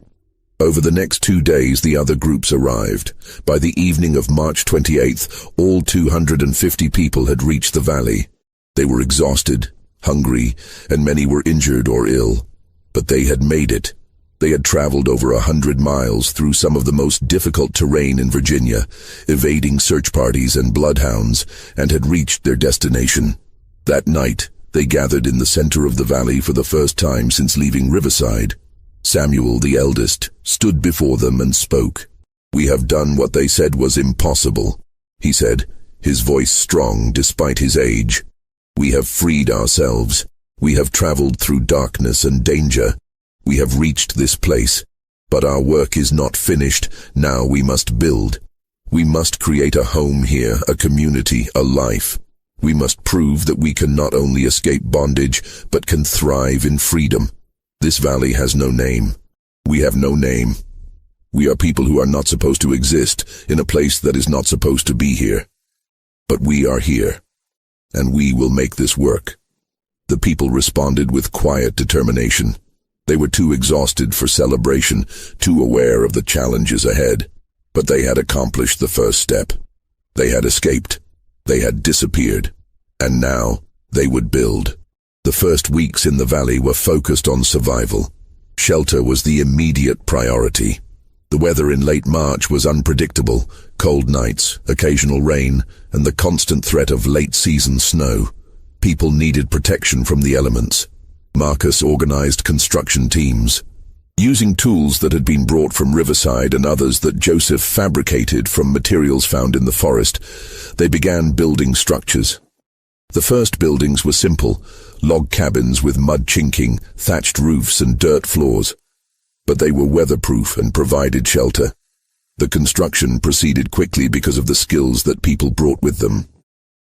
Over the next 2 days, the other groups arrived. By the evening of March 28th, all 250 people had reached the valley. They were exhausted, hungry, and many were injured or ill. But they had made it. They had traveled over 100 miles through some of the most difficult terrain in Virginia, evading search parties and bloodhounds, and had reached their destination. That night, they gathered in the center of the valley for the first time since leaving Riverside. Samuel, the eldest, stood before them and spoke. "We have done what they said was impossible," he said, his voice strong despite his age. "We have freed ourselves. We have traveled through darkness and danger. We have reached this place, but our work is not finished. Now we must build. We must create a home here, a community, a life. We must prove that we can not only escape bondage, but can thrive in freedom. This valley has no name. We have no name. We are people who are not supposed to exist in a place that is not supposed to be here. But we are here, and we will make this work." The people responded with quiet determination. They were too exhausted for celebration, too aware of the challenges ahead. But they had accomplished the first step. They had escaped. They had disappeared. And now, they would build. The first weeks in the valley were focused on survival. Shelter was the immediate priority. The weather in late March was unpredictable: cold nights, occasional rain, and the constant threat of late-season snow. People needed protection from the elements. Marcus organized construction teams. Using tools that had been brought from Riverside and others that Joseph fabricated from materials found in the forest, they began building structures. The first buildings were simple, log cabins with mud chinking, thatched roofs and dirt floors. But they were weatherproof and provided shelter. The construction proceeded quickly because of the skills that people brought with them.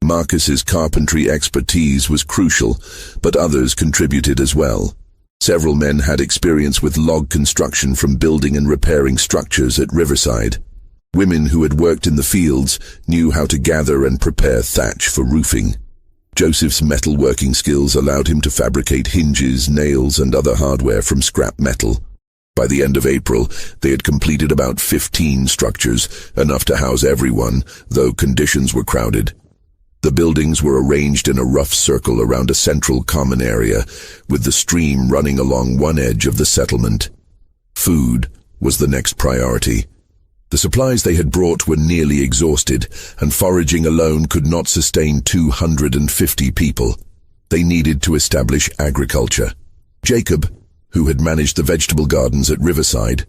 Marcus's carpentry expertise was crucial, but others contributed as well. Several men had experience with log construction from building and repairing structures at Riverside. Women who had worked in the fields knew how to gather and prepare thatch for roofing. Joseph's metalworking skills allowed him to fabricate hinges, nails, and other hardware from scrap metal. By the end of April, they had completed about 15 structures, enough to house everyone, though conditions were crowded. The buildings were arranged in a rough circle around a central common area, with the stream running along one edge of the settlement. Food was the next priority. The supplies they had brought were nearly exhausted, and foraging alone could not sustain 250 people. They needed to establish agriculture. Jacob, who had managed the vegetable gardens at Riverside,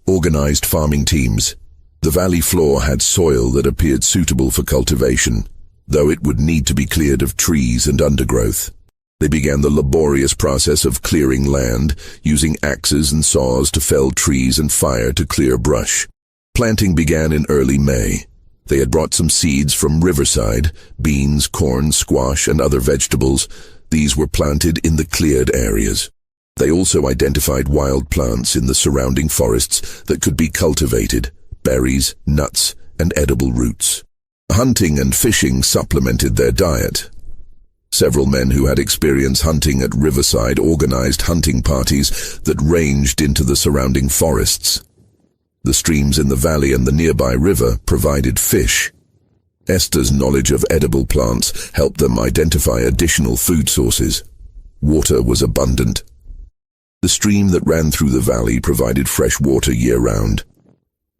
organized farming teams. The valley floor had soil that appeared suitable for cultivation, though it would need to be cleared of trees and undergrowth. They began the laborious process of clearing land, using axes and saws to fell trees and fire to clear brush. Planting began in early May. They had brought some seeds from Riverside, beans, corn, squash, and other vegetables. These were planted in the cleared areas. They also identified wild plants in the surrounding forests that could be cultivated, berries, nuts, and edible roots. Hunting and fishing supplemented their diet. Several men who had experience hunting at Riverside organized hunting parties that ranged into the surrounding forests. The streams in the valley and the nearby river provided fish. Esther's knowledge of edible plants helped them identify additional food sources. Water was abundant. The stream that ran through the valley provided fresh water year-round.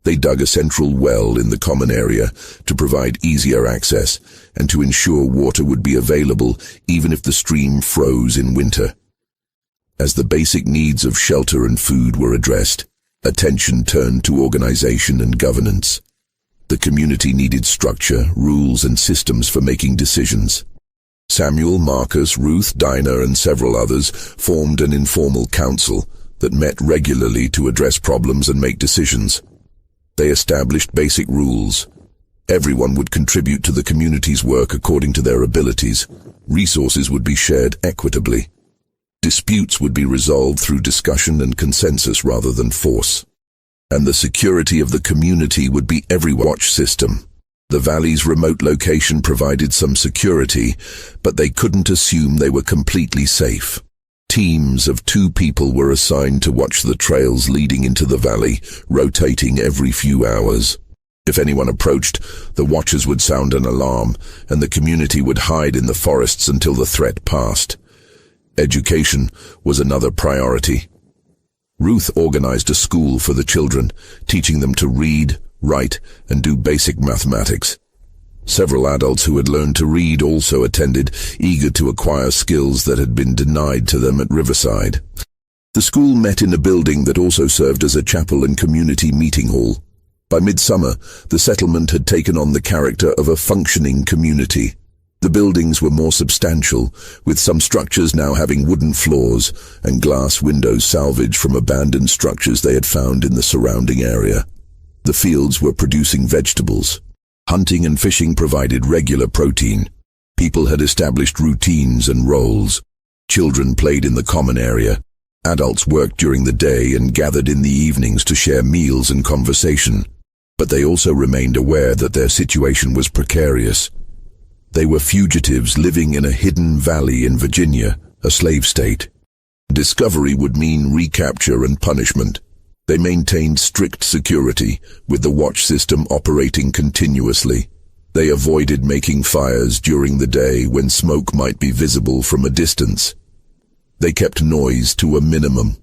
They dug a central well in the common area to provide easier access and to ensure water would be available even if the stream froze in winter. As the basic needs of shelter and food were addressed, attention turned to organization and governance. The community needed structure, rules, and systems for making decisions. Samuel, Marcus, Ruth, Dinah, and several others formed an informal council that met regularly to address problems and make decisions. They established basic rules. Everyone would contribute to the community's work according to their abilities. Resources would be shared equitably. Disputes would be resolved through discussion and consensus rather than force. And the security of the community would be every watch system. The valley's remote location provided some security, but they couldn't assume they were completely safe. Teams of 2 people were assigned to watch the trails leading into the valley, rotating every few hours. If anyone approached, the watchers would sound an alarm, and the community would hide in the forests until the threat passed. Education was another priority. Ruth organized a school for the children, teaching them to read, write, and do basic mathematics. Several adults who had learned to read also attended, eager to acquire skills that had been denied to them at Riverside. The school met in a building that also served as a chapel and community meeting hall. By midsummer, the settlement had taken on the character of a functioning community. The buildings were more substantial, with some structures now having wooden floors and glass windows salvaged from abandoned structures they had found in the surrounding area. The fields were producing vegetables. Hunting and fishing provided regular protein. People had established routines and roles. Children played in the common area. Adults worked during the day and gathered in the evenings to share meals and conversation. But they also remained aware that their situation was precarious. They were fugitives living in a hidden valley in Virginia, a slave state. Discovery would mean recapture and punishment. They maintained strict security, with the watch system operating continuously. They avoided making fires during the day when smoke might be visible from a distance. They kept noise to a minimum,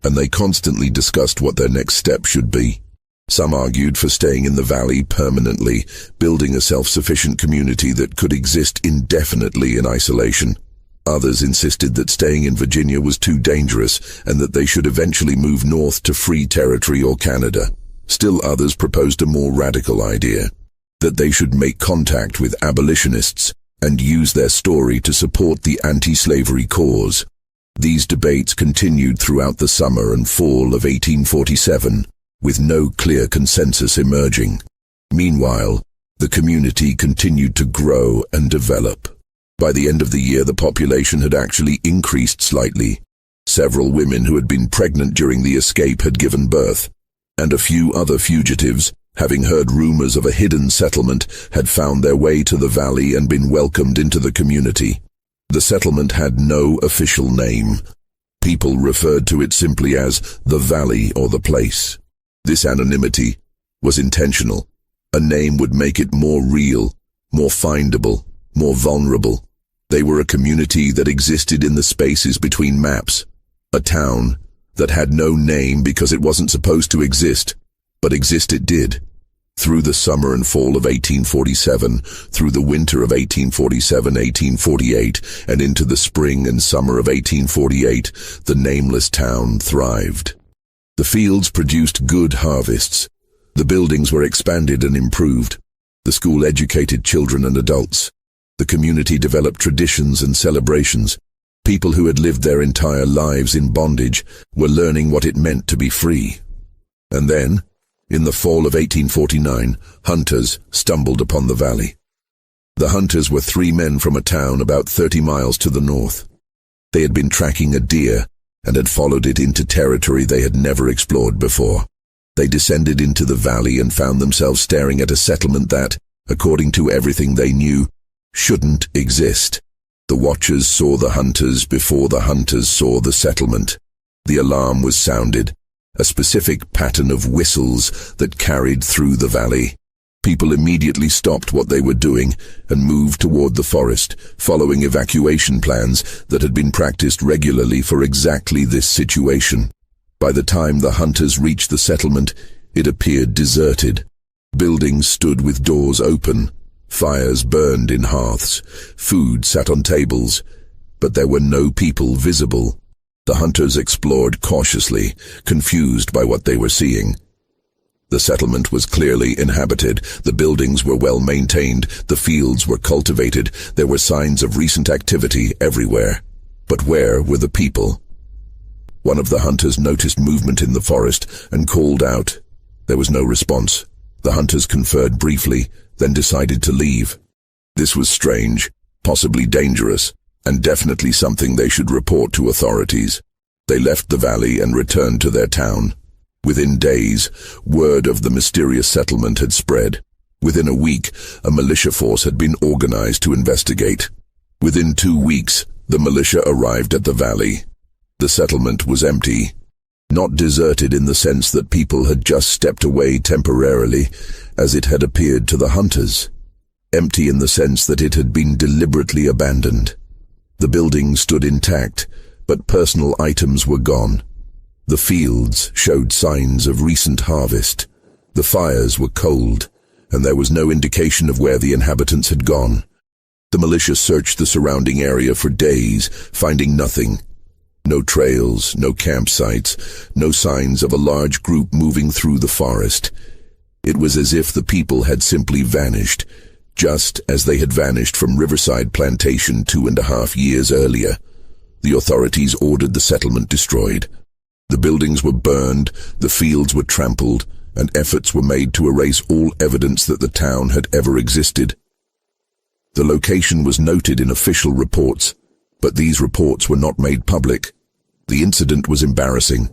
and they constantly discussed what their next step should be. Some argued for staying in the valley permanently, building a self-sufficient community that could exist indefinitely in isolation. Others insisted that staying in Virginia was too dangerous and that they should eventually move north to free territory or Canada. Still others proposed a more radical idea, that they should make contact with abolitionists and use their story to support the anti-slavery cause. These debates continued throughout the summer and fall of 1847, with no clear consensus emerging. Meanwhile, the community continued to grow and develop. By the end of the year, the population had actually increased slightly. Several women who had been pregnant during the escape had given birth, and a few other fugitives, having heard rumors of a hidden settlement, had found their way to the valley and been welcomed into the community. The settlement had no official name, People referred to it simply as the valley or the place. This anonymity was intentional. A name would make it more real, more findable, more vulnerable. They were a community that existed in the spaces between maps, a town that had no name because it wasn't supposed to exist, but exist it did. Through the summer and fall of 1847, through the winter of 1847-1848, and into the spring and summer of 1848, the nameless town thrived. The fields produced good harvests. The buildings were expanded and improved. The school educated children and adults. The community developed traditions and celebrations. People who had lived their entire lives in bondage were learning what it meant to be free. And then, in the fall of 1849, hunters stumbled upon the valley. The hunters were 3 men from a town about 30 miles to the north. They had been tracking a deer and had followed it into territory they had never explored before. They descended into the valley and found themselves staring at a settlement that, according to everything they knew, shouldn't exist. The watchers saw the hunters before the hunters saw the settlement. The alarm was sounded, a specific pattern of whistles that carried through the valley. People immediately stopped what they were doing and moved toward the forest, following evacuation plans that had been practiced regularly for exactly this situation. By the time the hunters reached the settlement, it appeared deserted. Buildings stood with doors open. Fires burned in hearths. Food sat on tables. But there were no people visible. The hunters explored cautiously, confused by what they were seeing. The settlement was clearly inhabited. The buildings were well maintained. The fields were cultivated. There were signs of recent activity everywhere. But where were the people? One of the hunters noticed movement in the forest and called out. There was no response. The hunters conferred briefly, then decided to leave. This was strange, possibly dangerous, and definitely something they should report to authorities. They left the valley and returned to their town. Within days, word of the mysterious settlement had spread. Within a week, a militia force had been organized to investigate. Within 2 weeks, the militia arrived at the valley. The settlement was empty. Not deserted in the sense that people had just stepped away temporarily, as it had appeared to the hunters. Empty in the sense that it had been deliberately abandoned. The buildings stood intact, but personal items were gone. The fields showed signs of recent harvest. The fires were cold, and there was no indication of where the inhabitants had gone. The militia searched the surrounding area for days, finding nothing. No trails, no campsites, no signs of a large group moving through the forest. It was as if the people had simply vanished, just as they had vanished from Riverside Plantation 2.5 years earlier. The authorities ordered the settlement destroyed. The buildings were burned, the fields were trampled, and efforts were made to erase all evidence that the town had ever existed. The location was noted in official reports, but these reports were not made public. The incident was embarrassing.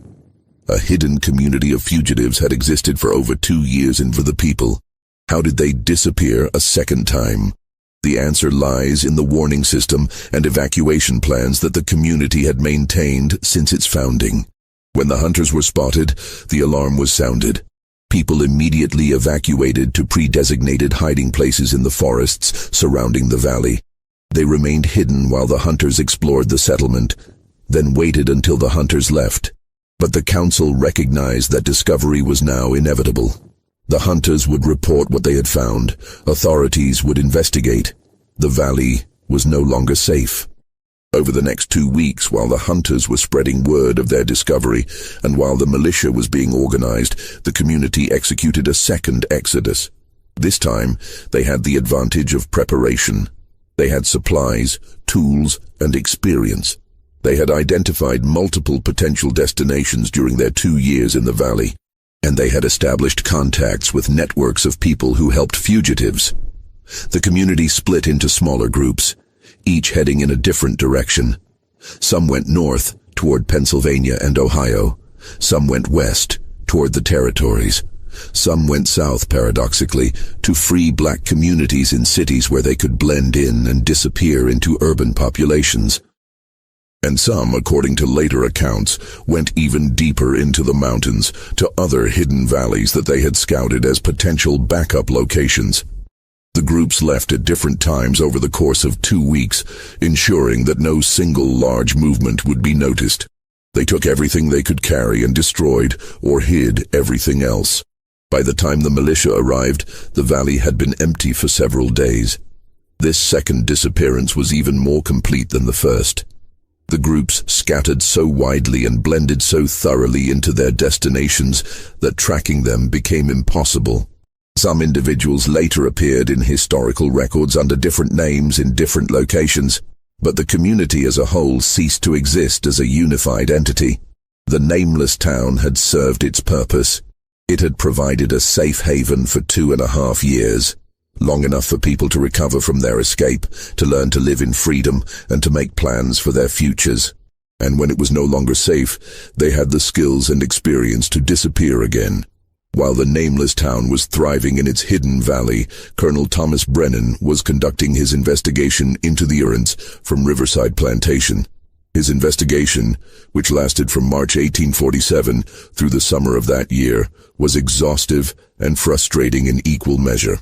A hidden community of fugitives had existed for over 2 years for the people. How did they disappear a second time? The answer lies in the warning system and evacuation plans that the community had maintained since its founding. When the hunters were spotted, the alarm was sounded. People immediately evacuated to pre-designated hiding places in the forests surrounding the valley. They remained hidden while the hunters explored the settlement, then waited until the hunters left. But the council recognized that discovery was now inevitable. The hunters would report what they had found. Authorities would investigate. The valley was no longer safe. Over the next 2 weeks, while the hunters were spreading word of their discovery, and while the militia was being organized, the community executed a second exodus. This time, they had the advantage of preparation. They had supplies, tools, and experience. They had identified multiple potential destinations during their 2 years in the valley, and they had established contacts with networks of people who helped fugitives. The community split into smaller groups, each heading in a different direction. Some went north, toward Pennsylvania and Ohio. Some went west, toward the territories. Some went south, paradoxically, to free black communities in cities where they could blend in and disappear into urban populations. And some, according to later accounts, went even deeper into the mountains to other hidden valleys that they had scouted as potential backup locations. The groups left at different times over the course of 2 weeks, ensuring that no single large movement would be noticed. They took everything they could carry and destroyed or hid everything else. By the time the militia arrived, the valley had been empty for several days. This second disappearance was even more complete than the first. The groups scattered so widely and blended so thoroughly into their destinations that tracking them became impossible. Some individuals later appeared in historical records under different names in different locations, but the community as a whole ceased to exist as a unified entity. The nameless town had served its purpose. It had provided a safe haven for 2.5 years, long enough for people to recover from their escape, to learn to live in freedom, and to make plans for their futures. And when it was no longer safe, they had the skills and experience to disappear again. While the nameless town was thriving in its hidden valley, Colonel Thomas Brennan was conducting his investigation into the errants from Riverside Plantation. His investigation, which lasted from March 1847 through the summer of that year, was exhaustive and frustrating in equal measure.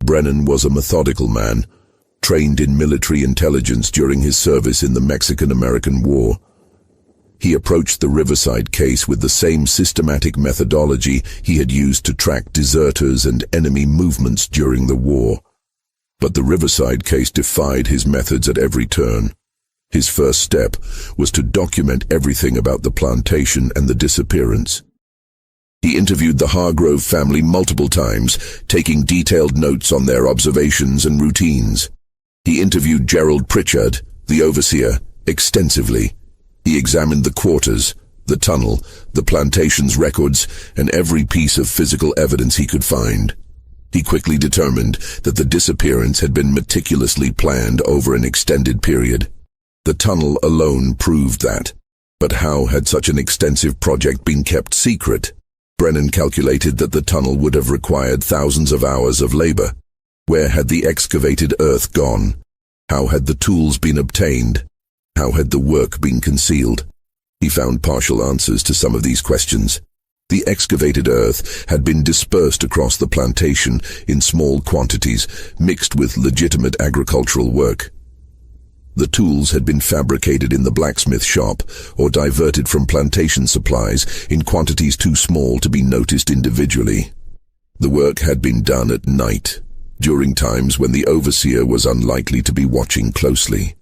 Brennan was a methodical man, trained in military intelligence during his service in the Mexican-American War. He approached the Riverside case with the same systematic methodology he had used to track deserters and enemy movements during the war. But the Riverside case defied his methods at every turn. His first step was to document everything about the plantation and the disappearance. He interviewed the Hargrove family multiple times, taking detailed notes on their observations and routines. He interviewed Gerald Pritchard, the overseer, extensively. He examined the quarters, the tunnel, the plantation's records, and every piece of physical evidence he could find. He quickly determined that the disappearance had been meticulously planned over an extended period. The tunnel alone proved that. But how had such an extensive project been kept secret? Brennan calculated that the tunnel would have required thousands of hours of labor. Where had the excavated earth gone? How had the tools been obtained? How had the work been concealed? He found partial answers to some of these questions. The excavated earth had been dispersed across the plantation in small quantities, mixed with legitimate agricultural work. The tools had been fabricated in the blacksmith shop or diverted from plantation supplies in quantities too small to be noticed individually. The work had been done at night, during times when the overseer was unlikely to be watching closely.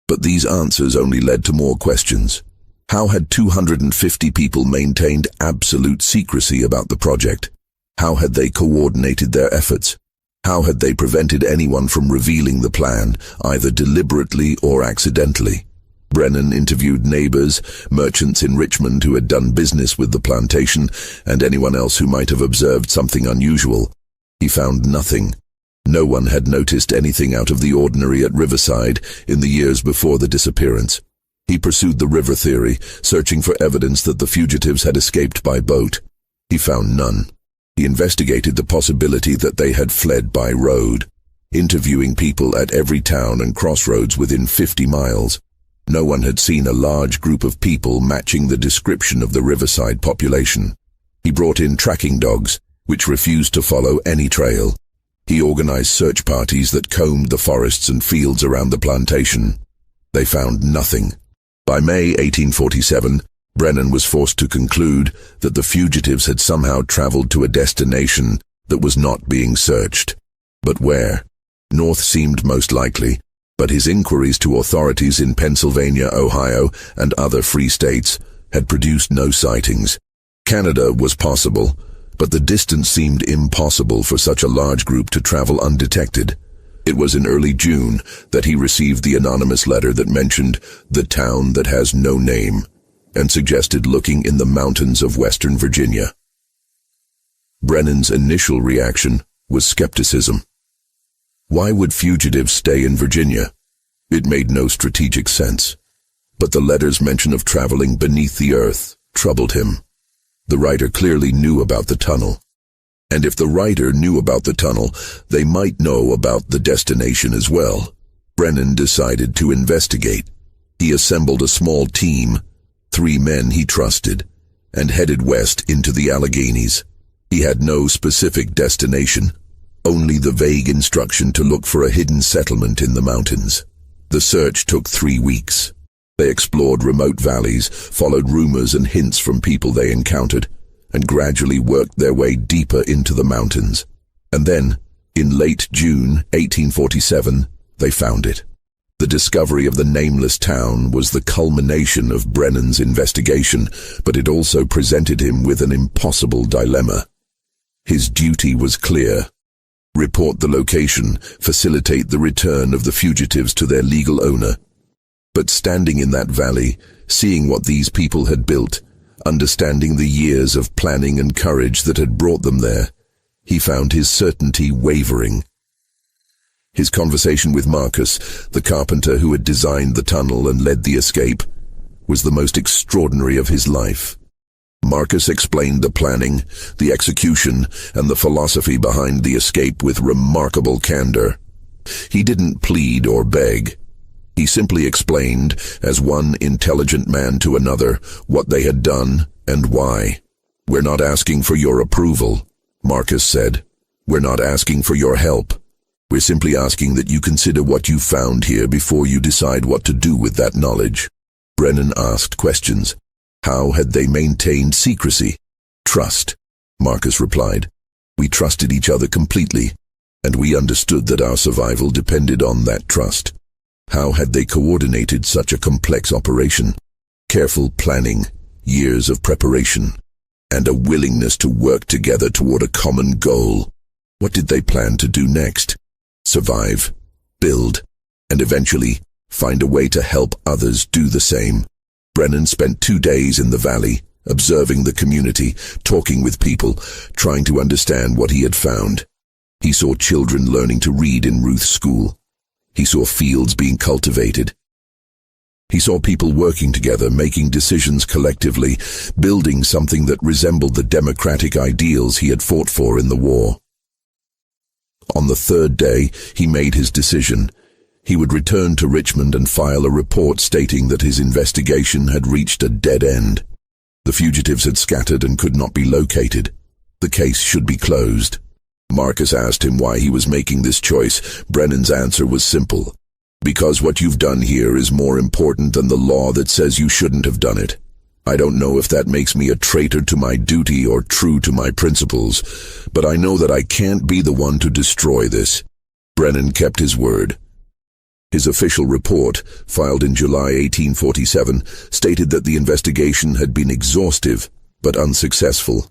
But these answers only led to more questions. How had 250 people maintained absolute secrecy about the project? How had they coordinated their efforts? How had they prevented anyone from revealing the plan, either deliberately or accidentally? Brennan interviewed neighbors, merchants in Richmond who had done business with the plantation, and anyone else who might have observed something unusual. He found nothing. No one had noticed anything out of the ordinary at Riverside in the years before the disappearance. He pursued the river theory, searching for evidence that the fugitives had escaped by boat. He found none. He investigated the possibility that they had fled by road, interviewing people at every town and crossroads within 50 miles. No one had seen a large group of people matching the description of the Riverside population. He brought in tracking dogs, which refused to follow any trail. He organized search parties that combed the forests and fields around the plantation. They found nothing. By May 1847, Brennan was forced to conclude that the fugitives had somehow traveled to a destination that was not being searched. But where? North seemed most likely, but his inquiries to authorities in Pennsylvania, Ohio, and other free states had produced no sightings. Canada was possible, but the distance seemed impossible for such a large group to travel undetected. It was in early June that he received the anonymous letter that mentioned the town that has no name and suggested looking in the mountains of Western Virginia. Brennan's initial reaction was skepticism. Why would fugitives stay in Virginia? It made no strategic sense. But the letter's mention of traveling beneath the earth troubled him. The writer clearly knew about the tunnel. And if the writer knew about the tunnel, they might know about the destination as well. Brennan decided to investigate. He assembled a small team, 3 men he trusted, and headed west into the Alleghenies. He had no specific destination, only the vague instruction to look for a hidden settlement in the mountains. The search took 3 weeks. They explored remote valleys, followed rumors and hints from people they encountered, and gradually worked their way deeper into the mountains. And then, in late June 1847, they found it. The discovery of the nameless town was the culmination of Brennan's investigation, but it also presented him with an impossible dilemma. His duty was clear. Report the location, facilitate the return of the fugitives to their legal owner. But standing in that valley, seeing what these people had built, understanding the years of planning and courage that had brought them there, he found his certainty wavering. His conversation with Marcus, the carpenter who had designed the tunnel and led the escape, was the most extraordinary of his life. Marcus explained the planning, the execution, and the philosophy behind the escape with remarkable candor. He didn't plead or beg. He simply explained, as one intelligent man to another, what they had done and why. "We're not asking for your approval," Marcus said. "We're not asking for your help. We're simply asking that you consider what you found here before you decide what to do with that knowledge." Brennan asked questions. How had they maintained secrecy? "Trust," Marcus replied. "We trusted each other completely, and we understood that our survival depended on that trust." How had they coordinated such a complex operation? Careful planning, years of preparation, and a willingness to work together toward a common goal. What did they plan to do next? Survive, build, and eventually find a way to help others do the same. Brennan spent 2 days in the valley, observing the community, talking with people, trying to understand what he had found. He saw children learning to read in Ruth's school. He saw fields being cultivated. He saw people working together, making decisions collectively, building something that resembled the democratic ideals he had fought for in the war. On the 3rd day, he made his decision. He would return to Richmond and file a report stating that his investigation had reached a dead end. The fugitives had scattered and could not be located. The case should be closed. Marcus asked him why he was making this choice. Brennan's answer was simple. "Because what you've done here is more important than the law that says you shouldn't have done it. I don't know if that makes me a traitor to my duty or true to my principles, but I know that I can't be the one to destroy this." Brennan kept his word. His official report, filed in July 1847, stated that the investigation had been exhaustive but unsuccessful.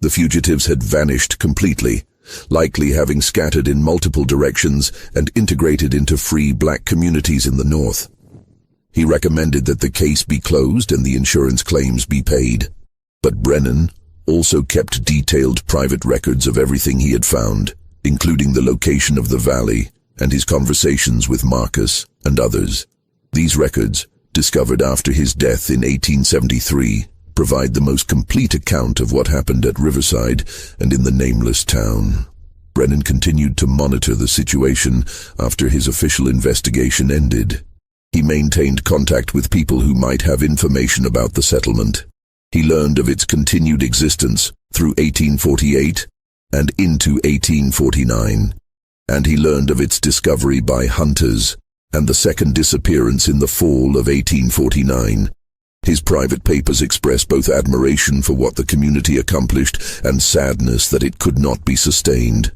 The fugitives had vanished completely, likely having scattered in multiple directions and integrated into free black communities in the north. He recommended that the case be closed and the insurance claims be paid. But Brennan also kept detailed private records of everything he had found, including the location of the valley and his conversations with Marcus and others. These records, discovered after his death in 1873, provide the most complete account of what happened at Riverside and in the nameless town. Brennan continued to monitor the situation after his official investigation ended. He maintained contact with people who might have information about the settlement. He learned of its continued existence through 1848 and into 1849, and he learned of its discovery by hunters and the second disappearance in the fall of 1849. His private papers express both admiration for what the community accomplished and sadness that it could not be sustained.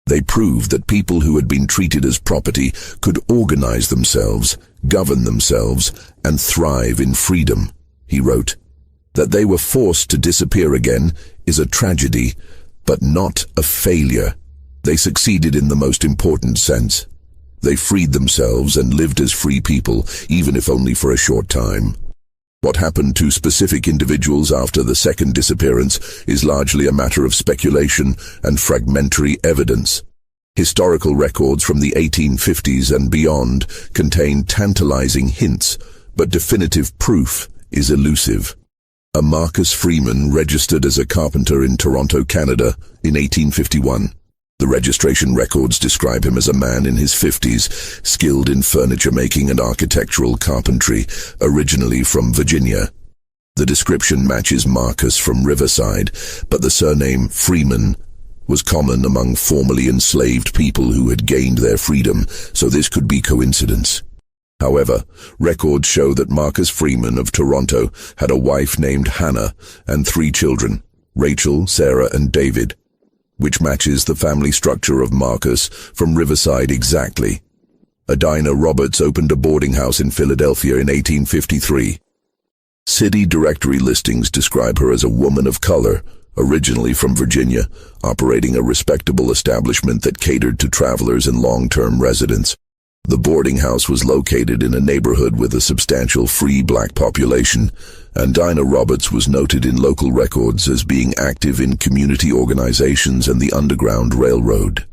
They proved that people who had been treated as property could organize themselves, govern themselves, and thrive in freedom. He wrote, "That they were forced to disappear again is a tragedy, but not a failure. They succeeded in the most important sense. They freed themselves and lived as free people, even if only for a short time." What happened to specific individuals after the second disappearance is largely a matter of speculation and fragmentary evidence. Historical records from the 1850s and beyond contain tantalizing hints, but definitive proof is elusive. A Marcus Freeman registered as a carpenter in Toronto, Canada in 1851. The registration records describe him as a man in his 50s, skilled in furniture making and architectural carpentry, originally from Virginia. The description matches Marcus from Riverside, but the surname Freeman was common among formerly enslaved people who had gained their freedom, so this could be coincidence. However, records show that Marcus Freeman of Toronto had a wife named Hannah and 3 children, Rachel, Sarah, and David, which matches the family structure of Marcus from Riverside exactly. Dinina Roberts opened a boarding house in Philadelphia in 1853. City directory listings describe her as a woman of color, originally from Virginia, operating a respectable establishment that catered to travelers and long-term residents. The boarding house was located in a neighborhood with a substantial free black population, and Dinina Roberts was noted in local records as being active in community organizations and the Underground Railroad.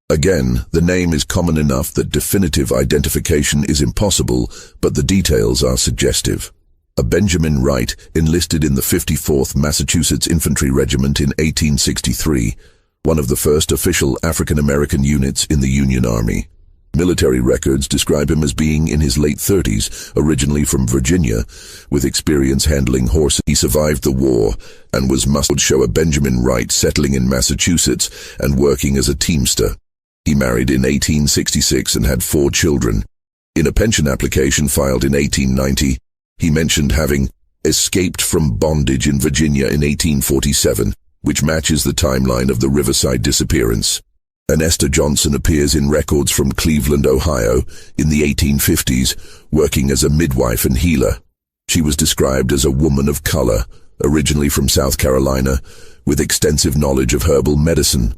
Again, the name is common enough that definitive identification is impossible, but the details are suggestive. A Benjamin Wright enlisted in the 54th Massachusetts Infantry Regiment in 1863, one of the first official African-American units in the Union Army. Military records describe him as being in his late 30s, originally from Virginia, with experience handling horses. He survived the war and was muscled. Show a Benjamin Wright settling in Massachusetts and working as a teamster. He married in 1866 and had 4 children. In a pension application filed in 1890, he mentioned having escaped from bondage in Virginia in 1847, which matches the timeline of the Riverside disappearance. And Esther Johnson appears in records from Cleveland, Ohio, in the 1850s, working as a midwife and healer. She was described as a woman of color, originally from South Carolina, with extensive knowledge of herbal medicine.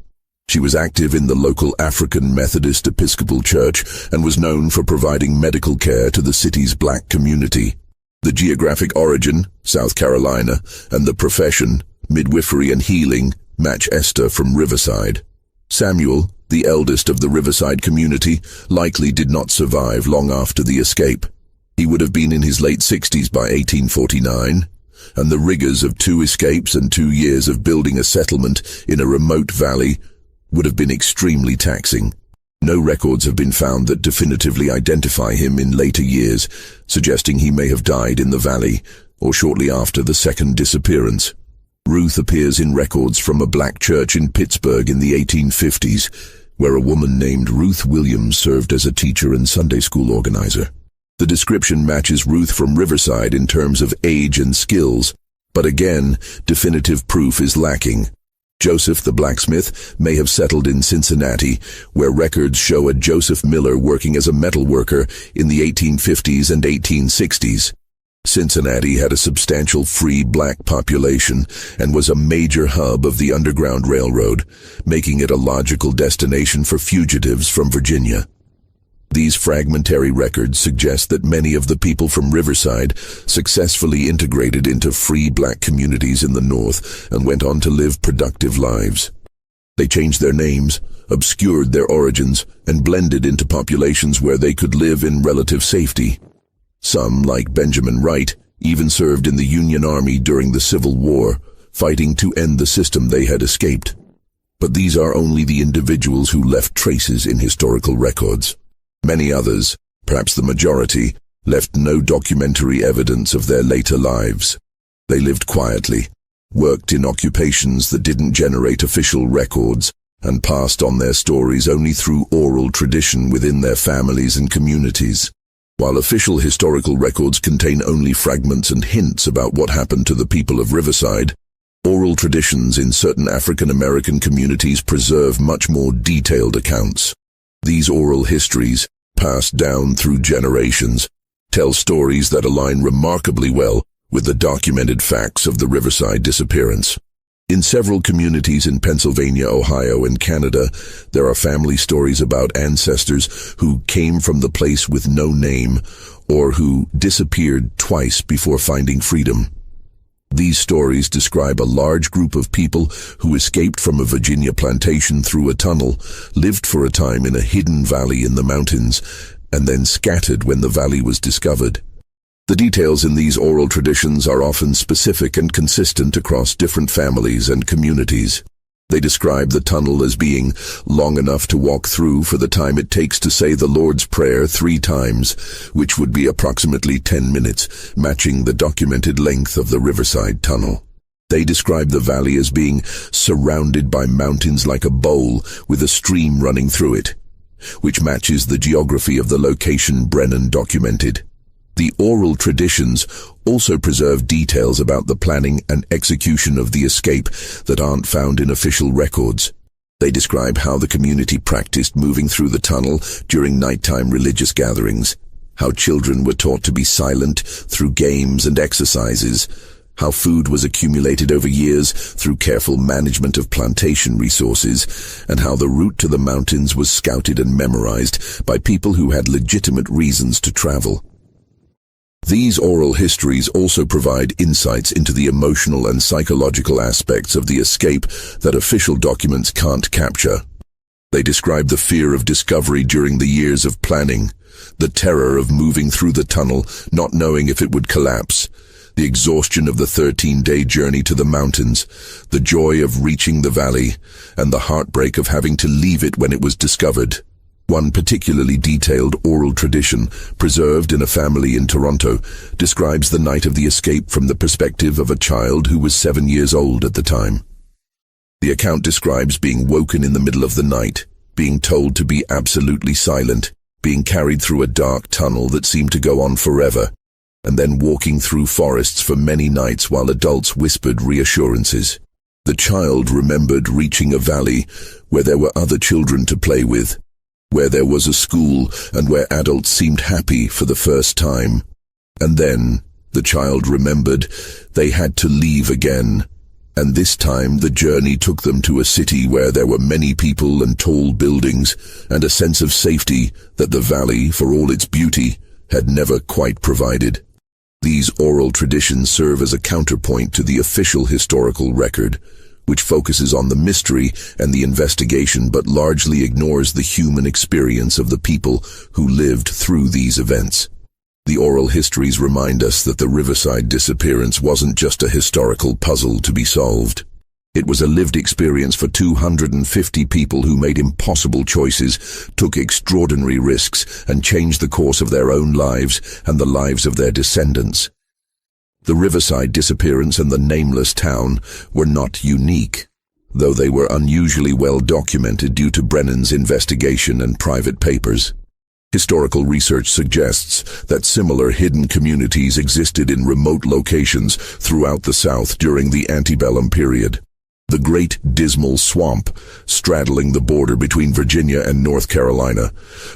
She was active in the local African Methodist Episcopal Church and was known for providing medical care to the city's black community. The geographic origin, South Carolina, and the profession, midwifery and healing, match Esther from Riverside. Samuel, the eldest of the Riverside community, likely did not survive long after the escape. He would have been in his late 60s by 1849, and the rigors of 2 escapes and 2 years of building a settlement in a remote valley would have been extremely taxing. No records have been found that definitively identify him in later years, suggesting he may have died in the valley or shortly after the second disappearance. Ruth appears in records from a black church in Pittsburgh in the 1850s, where a woman named Ruth Williams served as a teacher and Sunday school organizer. The description matches Ruth from Riverside in terms of age and skills, but again, definitive proof is lacking. Joseph the blacksmith may have settled in Cincinnati, where records show a Joseph Miller working as a metal worker in the 1850s and 1860s. Cincinnati had a substantial free black population and was a major hub of the Underground Railroad, making it a logical destination for fugitives from Virginia. These fragmentary records suggest that many of the people from Riverside successfully integrated into free black communities in the North and went on to live productive lives. They changed their names, obscured their origins, and blended into populations where they could live in relative safety. Some, like Benjamin Wright, even served in the Union Army during the Civil War, fighting to end the system they had escaped. But these are only the individuals who left traces in historical records. Many others, perhaps the majority, left no documentary evidence of their later lives. They lived quietly, worked in occupations that didn't generate official records, and passed on their stories only through oral tradition within their families and communities. While official historical records contain only fragments and hints about what happened to the people of Riverside, oral traditions in certain African American communities preserve much more detailed accounts. These oral histories, passed down through generations, tell stories that align remarkably well with the documented facts of the Riverside disappearance. In several communities in Pennsylvania, Ohio, and Canada, there are family stories about ancestors who came from the place with no name or who disappeared twice before finding freedom. These stories describe a large group of people who escaped from a Virginia plantation through a tunnel, lived for a time in a hidden valley in the mountains, and then scattered when the valley was discovered. The details in these oral traditions are often specific and consistent across different families and communities. They describe the tunnel as being long enough to walk through for the time it takes to say the Lord's Prayer 3 times, which would be approximately 10 minutes, matching the documented length of the Riverside tunnel. They describe the valley as being surrounded by mountains like a bowl with a stream running through it, which matches the geography of the location Brennan documented. The oral traditions also preserve details about the planning and execution of the escape that aren't found in official records. They describe how the community practiced moving through the tunnel during nighttime religious gatherings, how children were taught to be silent through games and exercises, how food was accumulated over years through careful management of plantation resources, and how the route to the mountains was scouted and memorized by people who had legitimate reasons to travel. These oral histories also provide insights into the emotional and psychological aspects of the escape that official documents can't capture. They describe the fear of discovery during the years of planning, the terror of moving through the tunnel, not knowing if it would collapse, the exhaustion of the 13-day journey to the mountains, the joy of reaching the valley, and the heartbreak of having to leave it when it was discovered. One particularly detailed oral tradition, preserved in a family in Toronto, describes the night of the escape from the perspective of a child who was 7 years old at the time. The account describes being woken in the middle of the night, being told to be absolutely silent, being carried through a dark tunnel that seemed to go on forever, and then walking through forests for many nights while adults whispered reassurances. The child remembered reaching a valley where there were other children to play with, where there was a school and where adults seemed happy for the first time. And then, the child remembered, they had to leave again, and this time the journey took them to a city where there were many people and tall buildings, and a sense of safety that the valley, for all its beauty, had never quite provided. These oral traditions serve as a counterpoint to the official historical record, which focuses on the mystery and the investigation but largely ignores the human experience of the people who lived through these events. The oral histories remind us that the Riverside disappearance wasn't just a historical puzzle to be solved. It was a lived experience for 250 people who made impossible choices, took extraordinary risks, and changed the course of their own lives and the lives of their descendants. The Riverside disappearance and the nameless town were not unique, though they were unusually well documented due to Brennan's investigation and private papers. Historical research suggests that similar hidden communities existed in remote locations throughout the South during the antebellum period. The Great Dismal Swamp, straddling the border between Virginia and North Carolina,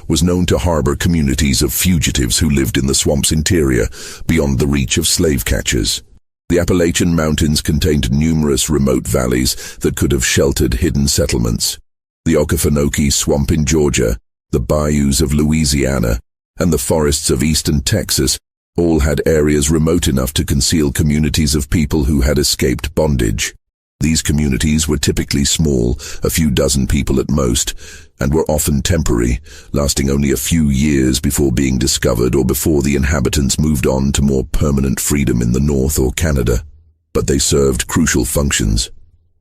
was known to harbor communities of fugitives who lived in the swamp's interior, beyond the reach of slave catchers. The Appalachian Mountains contained numerous remote valleys that could have sheltered hidden settlements. The Okefenokee Swamp in Georgia, the bayous of Louisiana, and the forests of eastern Texas all had areas remote enough to conceal communities of people who had escaped bondage. These communities were typically small, a few dozen people at most, and were often temporary, lasting only a few years before being discovered or before the inhabitants moved on to more permanent freedom in the North or Canada. But they served crucial functions.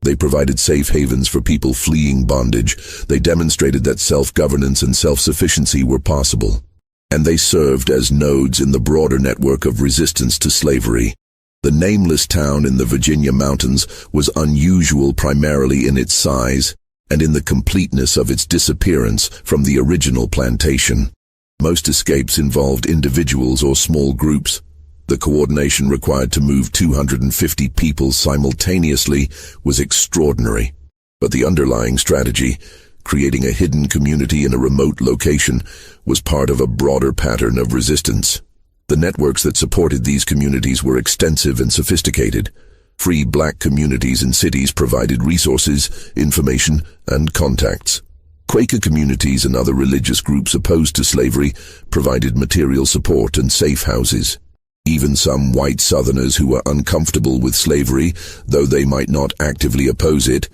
They provided safe havens for people fleeing bondage. They demonstrated that self-governance and self-sufficiency were possible. And they served as nodes in the broader network of resistance to slavery. The nameless town in the Virginia mountains was unusual primarily in its size and in the completeness of its disappearance from the original plantation. Most escapes involved individuals or small groups. The coordination required to move 250 people simultaneously was extraordinary. But the underlying strategy, creating a hidden community in a remote location, was part of a broader pattern of resistance. The networks that supported these communities were extensive and sophisticated. Free black communities in cities provided resources, information, and contacts. Quaker communities and other religious groups opposed to slavery provided material support and safe houses. Even some white Southerners who were uncomfortable with slavery, though they might not actively oppose it,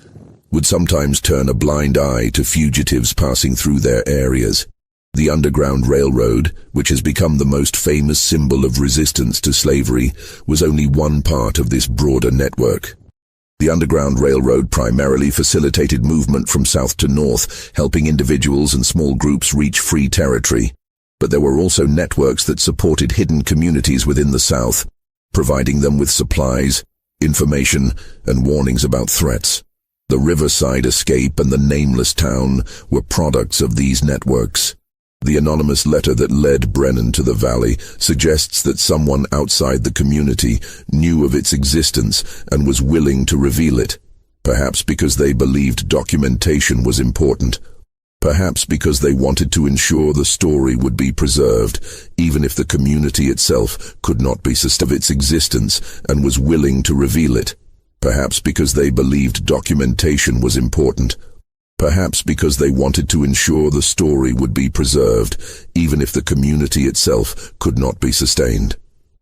would sometimes turn a blind eye to fugitives passing through their areas. The Underground Railroad, which has become the most famous symbol of resistance to slavery, was only one part of this broader network. The Underground Railroad primarily facilitated movement from south to north, helping individuals and small groups reach free territory. But there were also networks that supported hidden communities within the South, providing them with supplies, information, and warnings about threats. The Riverside escape and the nameless town were products of these networks. The anonymous letter that led Brennan to the valley suggests that someone outside the community knew of its existence and was willing to reveal it, perhaps because they believed documentation was important. Perhaps because they wanted to ensure the story would be preserved, even if the community itself could not be sustained of its existence and was willing to reveal it. Perhaps because they believed documentation was important. Perhaps because they wanted to ensure the story would be preserved, even if the community itself could not be sustained.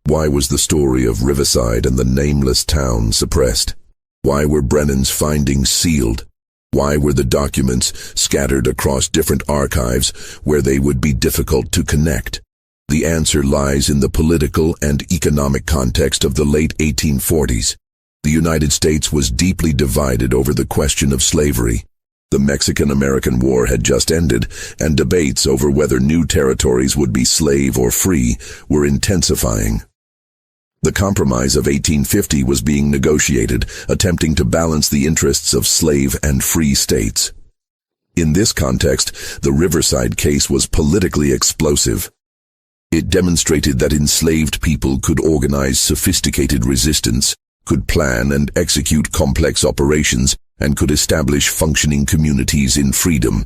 Why was the story of Riverside and the nameless town suppressed? Why were Brennan's findings sealed? Why were the documents scattered across different archives where they would be difficult to connect? The answer lies in the political and economic context of the late 1840s. The United States was deeply divided over the question of slavery. The Mexican-American War had just ended, and debates over whether new territories would be slave or free were intensifying. The Compromise of 1850 was being negotiated, attempting to balance the interests of slave and free states. In this context, the Riverside case was politically explosive. It demonstrated that enslaved people could organize sophisticated resistance, could plan and execute complex operations, and could establish functioning communities in freedom.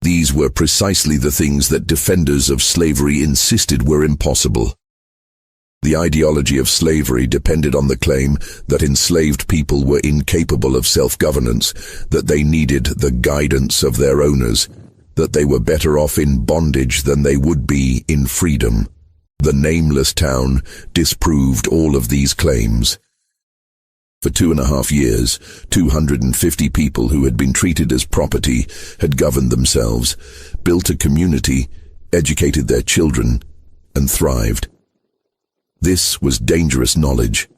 These were precisely the things that defenders of slavery insisted were impossible. The ideology of slavery depended on the claim that enslaved people were incapable of self-governance, that they needed the guidance of their owners, that they were better off in bondage than they would be in freedom. The nameless town disproved all of these claims. For 2.5 years, 250 people who had been treated as property had governed themselves, built a community, educated their children, and thrived. This was dangerous knowledge.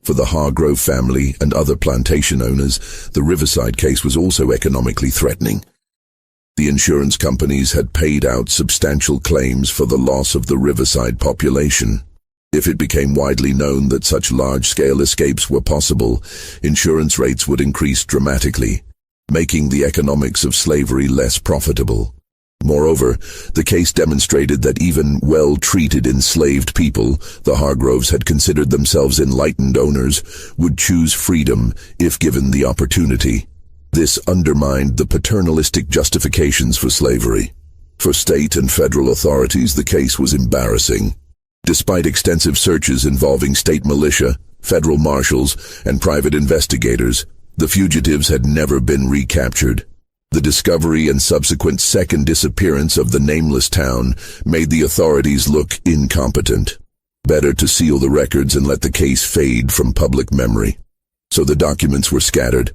For the Hargrove family and other plantation owners, the Riverside case was also economically threatening. The insurance companies had paid out substantial claims for the loss of the Riverside population. If it became widely known that such large-scale escapes were possible, insurance rates would increase dramatically, making the economics of slavery less profitable. Moreover, the case demonstrated that even well-treated enslaved people, the Hargroves had considered themselves enlightened owners, would choose freedom if given the opportunity. This undermined the paternalistic justifications for slavery. For state and federal authorities, the case was embarrassing. Despite extensive searches involving state militia, federal marshals, and private investigators, the fugitives had never been recaptured. The discovery and subsequent second disappearance of the nameless town made the authorities look incompetent. Better to seal the records and let the case fade from public memory. So the documents were scattered.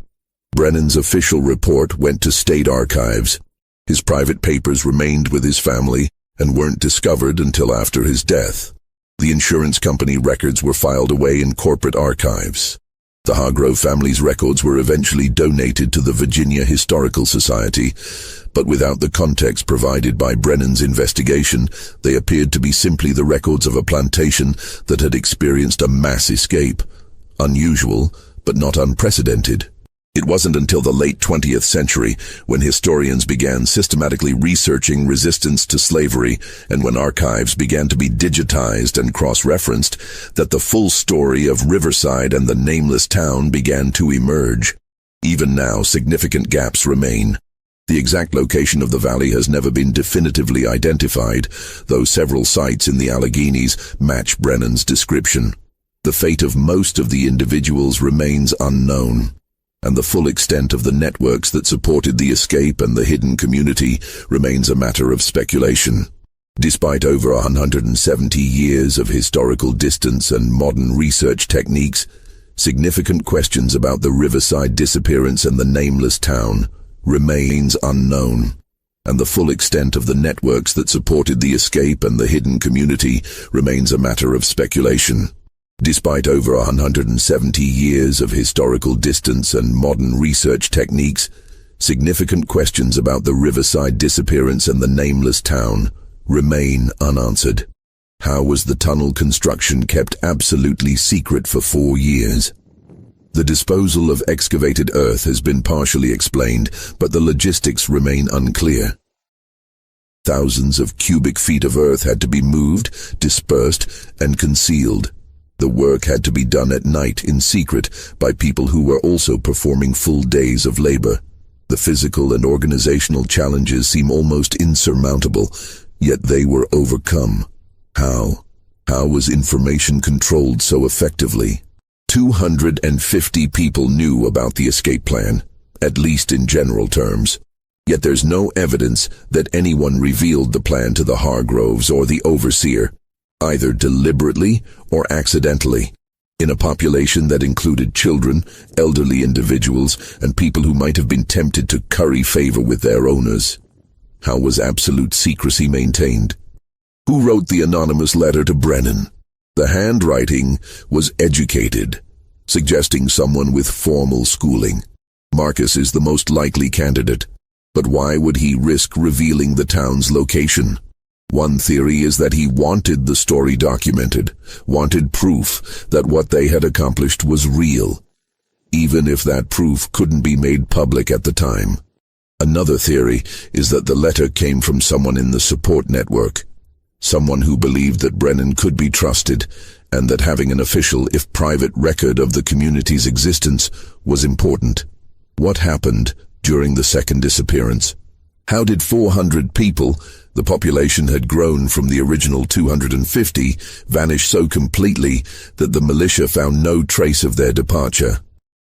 Brennan's official report went to state archives. His private papers remained with his family and weren't discovered until after his death. The insurance company records were filed away in corporate archives. The Hargrove family's records were eventually donated to the Virginia Historical Society, but without the context provided by Brennan's investigation, they appeared to be simply the records of a plantation that had experienced a mass escape. Unusual, but not unprecedented. It wasn't until the late 20th century when historians began systematically researching resistance to slavery and when archives began to be digitized and cross-referenced that the full story of Riverside and the nameless town began to emerge. Even now, significant gaps remain. The exact location of the valley has never been definitively identified, though several sites in the Alleghenies match Brennan's description. The fate of most of the individuals remains unknown, and the full extent of the networks that supported the escape and the hidden community remains a matter of speculation. Despite over 170 years of historical distance and modern research techniques, significant questions about the Riverside disappearance and the nameless town remains unknown, and the full extent of the networks that supported the escape and the hidden community remains a matter of speculation. Despite over 170 years of historical distance and modern research techniques, significant questions about the Riverside disappearance and the nameless town remain unanswered. How was the tunnel construction kept absolutely secret for 4 years? The disposal of excavated earth has been partially explained, but the logistics remain unclear. Thousands of cubic feet of earth had to be moved, dispersed, and concealed. The work had to be done at night in secret by people who were also performing full days of labor. The physical and organizational challenges seem almost insurmountable, yet they were overcome. How? How was information controlled so effectively? 250 people knew about the escape plan, at least in general terms. Yet there's no evidence that anyone revealed the plan to the Hargroves or the overseer, either deliberately or accidentally. In a population that included children, elderly individuals, and people who might have been tempted to curry favor with their owners. How was absolute secrecy maintained? Who wrote the anonymous letter to Brennan? The handwriting was educated, suggesting someone with formal schooling. Marcus is the most likely candidate, but why would he risk revealing the town's location? One theory is that he wanted the story documented, wanted proof that what they had accomplished was real, even if that proof couldn't be made public at the time. Another theory is that the letter came from someone in the support network, someone who believed that Brennan could be trusted, and that having an official, if private, record of the community's existence was important. What happened during the second disappearance? How did 400 people, the population had grown from the original 250, vanish so completely that the militia found no trace of their departure?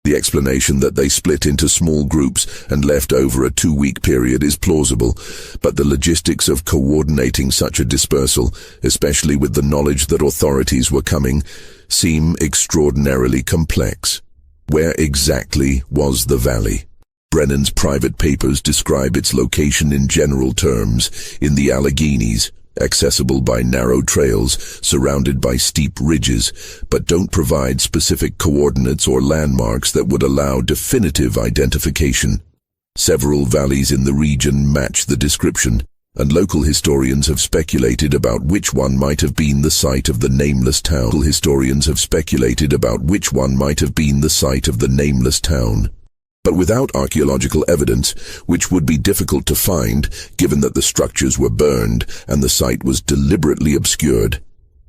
The explanation that they split into small groups and left over a 2-week period is plausible, but the logistics of coordinating such a dispersal, especially with the knowledge that authorities were coming, seem extraordinarily complex. Where exactly was the valley? Brennan's private papers describe its location in general terms, in the Alleghenies, accessible by narrow trails, surrounded by steep ridges, but don't provide specific coordinates or landmarks that would allow definitive identification. Several valleys in the region match the description, and local historians have speculated about which one might have been the site of the nameless town. But without archaeological evidence, which would be difficult to find given that the structures were burned and the site was deliberately obscured,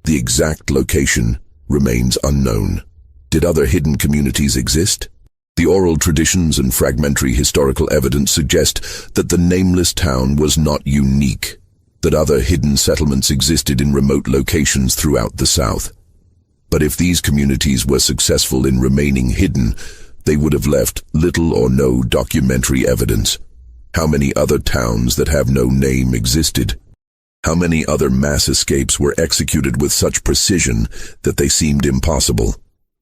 the exact location remains unknown. Did other hidden communities exist? The oral traditions and fragmentary historical evidence suggest that the nameless town was not unique, that other hidden settlements existed in remote locations throughout the South. But if these communities were successful in remaining hidden, they would have left little or no documentary evidence. How many other towns that have no name existed? How many other mass escapes were executed with such precision that they seemed impossible?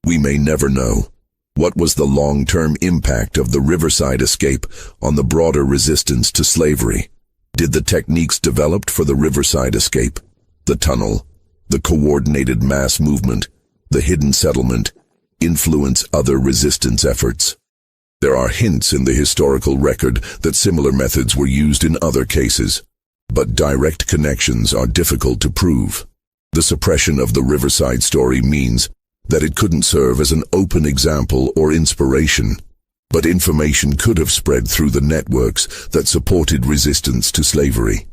We may never know. What was the long-term impact of the Riverside escape on the broader resistance to slavery? Did the techniques developed for the Riverside escape, the tunnel, the coordinated mass movement, the hidden settlement, influence other resistance efforts? There are hints in the historical record that similar methods were used in other cases, but direct connections are difficult to prove. The suppression of the Riverside story means that it couldn't serve as an open example or inspiration, but information could have spread through the networks that supported resistance to slavery.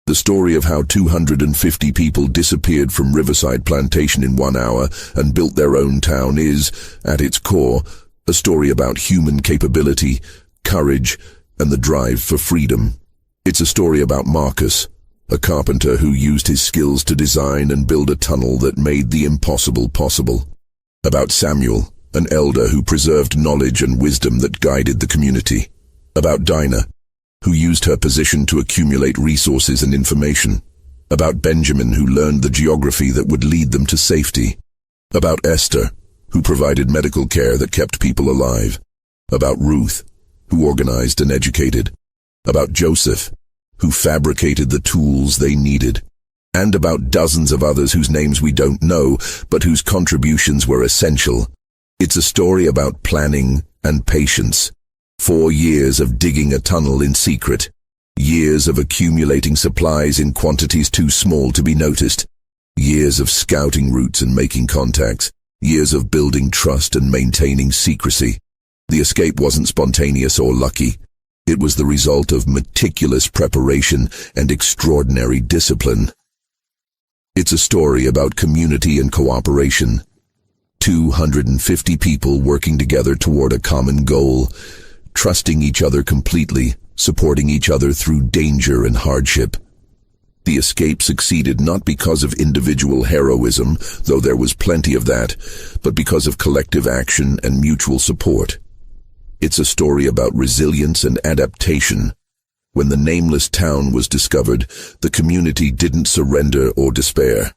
The story of how 250 people disappeared from Riverside Plantation in 1 hour and built their own town is, at its core, a story about human capability, courage, and the drive for freedom. It's a story about Marcus, a carpenter who used his skills to design and build a tunnel that made the impossible possible. About Samuel, an elder who preserved knowledge and wisdom that guided the community. About Dinah, who used her position to accumulate resources and information. About Benjamin, who learned the geography that would lead them to safety. About Esther, who provided medical care that kept people alive. About Ruth, who organized and educated. About Joseph, who fabricated the tools they needed. and about dozens of others whose names we don't know, but whose contributions were essential. It's a story about planning and patience. 4 years of digging a tunnel in secret. Years of accumulating supplies in quantities too small to be noticed. Years of scouting routes and making contacts. Years of building trust and maintaining secrecy. The escape wasn't spontaneous or lucky. It was the result of meticulous preparation and extraordinary discipline. It's a story about community and cooperation. 250 people working together toward a common goal, trusting each other completely, supporting each other through danger and hardship. The escape succeeded not because of individual heroism, though there was plenty of that, but because of collective action and mutual support. It's a story about resilience and adaptation. When the nameless town was discovered, the community didn't surrender or despair.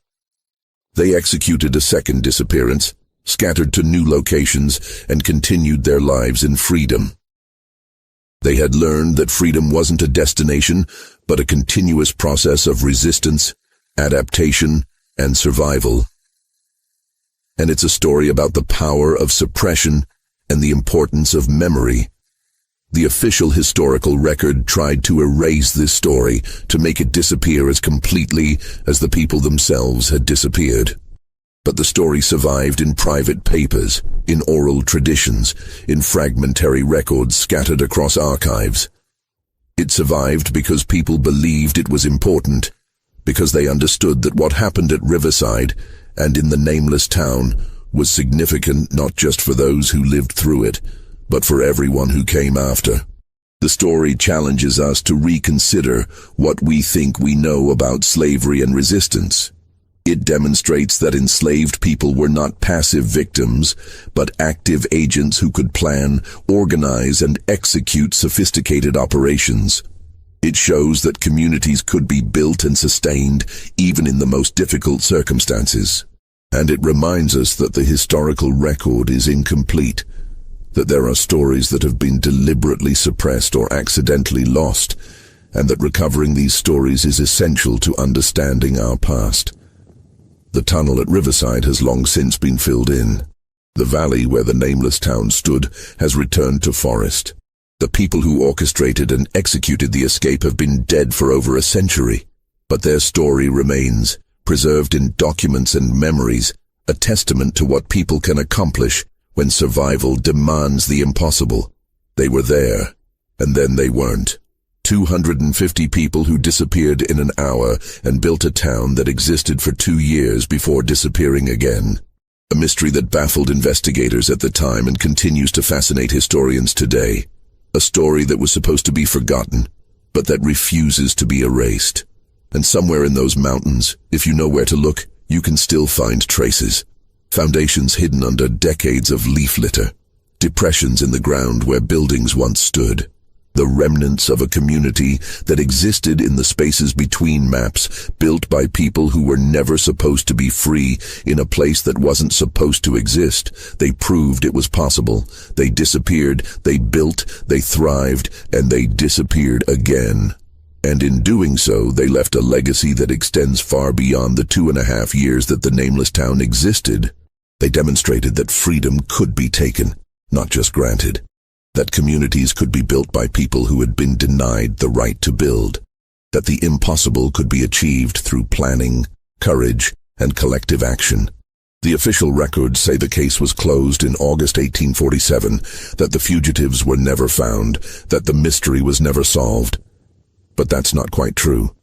They executed a second disappearance, scattered to new locations, and continued their lives in freedom. They had learned that freedom wasn't a destination, but a continuous process of resistance, adaptation, and survival. And it's a story about the power of suppression and the importance of memory. The official historical record tried to erase this story, to make it disappear as completely as the people themselves had disappeared. But the story survived in private papers, in oral traditions, in fragmentary records scattered across archives. It survived because people believed it was important, because they understood that what happened at Riverside and in the nameless town was significant not just for those who lived through it, but for everyone who came after. The story challenges us to reconsider what we think we know about slavery and resistance. It demonstrates that enslaved people were not passive victims, but active agents who could plan, organize, and execute sophisticated operations. It shows that communities could be built and sustained even in the most difficult circumstances. And it reminds us that the historical record is incomplete, that there are stories that have been deliberately suppressed or accidentally lost, and that recovering these stories is essential to understanding our past. The tunnel at Riverside has long since been filled in. The valley where the nameless town stood has returned to forest. The people who orchestrated and executed the escape have been dead for over a century, but their story remains, preserved in documents and memories, a testament to what people can accomplish when survival demands the impossible. They were there, and then they weren't. 250 people who disappeared in an hour and built a town that existed for 2 years before disappearing again. A mystery that baffled investigators at the time and continues to fascinate historians today. A story that was supposed to be forgotten, but that refuses to be erased. And somewhere in those mountains, if you know where to look, you can still find traces. Foundations hidden under decades of leaf litter. Depressions in the ground where buildings once stood. The remnants of a community that existed in the spaces between maps, built by people who were never supposed to be free in a place that wasn't supposed to exist. They proved it was possible. They disappeared, they built, they thrived, and they disappeared again. And in doing so, they left a legacy that extends far beyond the 2.5 years that the nameless town existed. They demonstrated that freedom could be taken, not just granted. That communities could be built by people who had been denied the right to build. That the impossible could be achieved through planning, courage, and collective action. The official records say the case was closed in August 1847, that the fugitives were never found, that the mystery was never solved. But that's not quite true.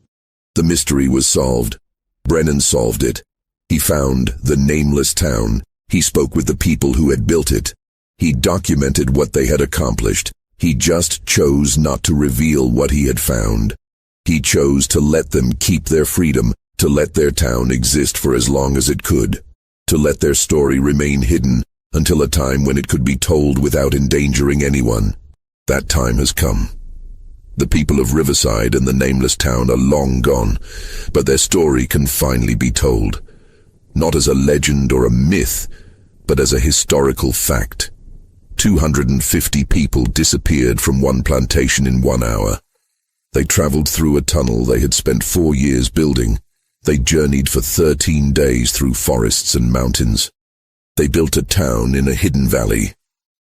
The mystery was solved. Brennan solved it. He found the nameless town. He spoke with the people who had built it. He documented what they had accomplished. He just chose not to reveal what he had found. He chose to let them keep their freedom, to let their town exist for as long as it could, to let their story remain hidden until a time when it could be told without endangering anyone. That time has come. The people of Riverside and the nameless town are long gone, but their story can finally be told. Not as a legend or a myth, but as a historical fact. 250 people disappeared from one plantation in 1 hour. They traveled through a tunnel they had spent 4 years building. They journeyed for 13 days through forests and mountains. They built a town in a hidden valley.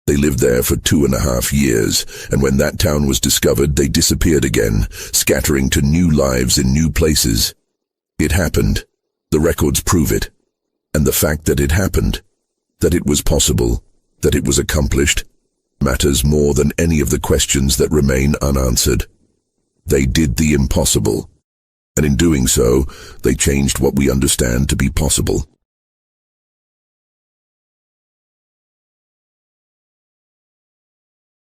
They lived there for 2.5 years, and when that town was discovered, they disappeared again, scattering to new lives in new places. It happened. The records prove it. And the fact that it happened, that it was possible, that it was accomplished, matters more than any of the questions that remain unanswered. They did the impossible, and in doing so, they changed what we understand to be possible.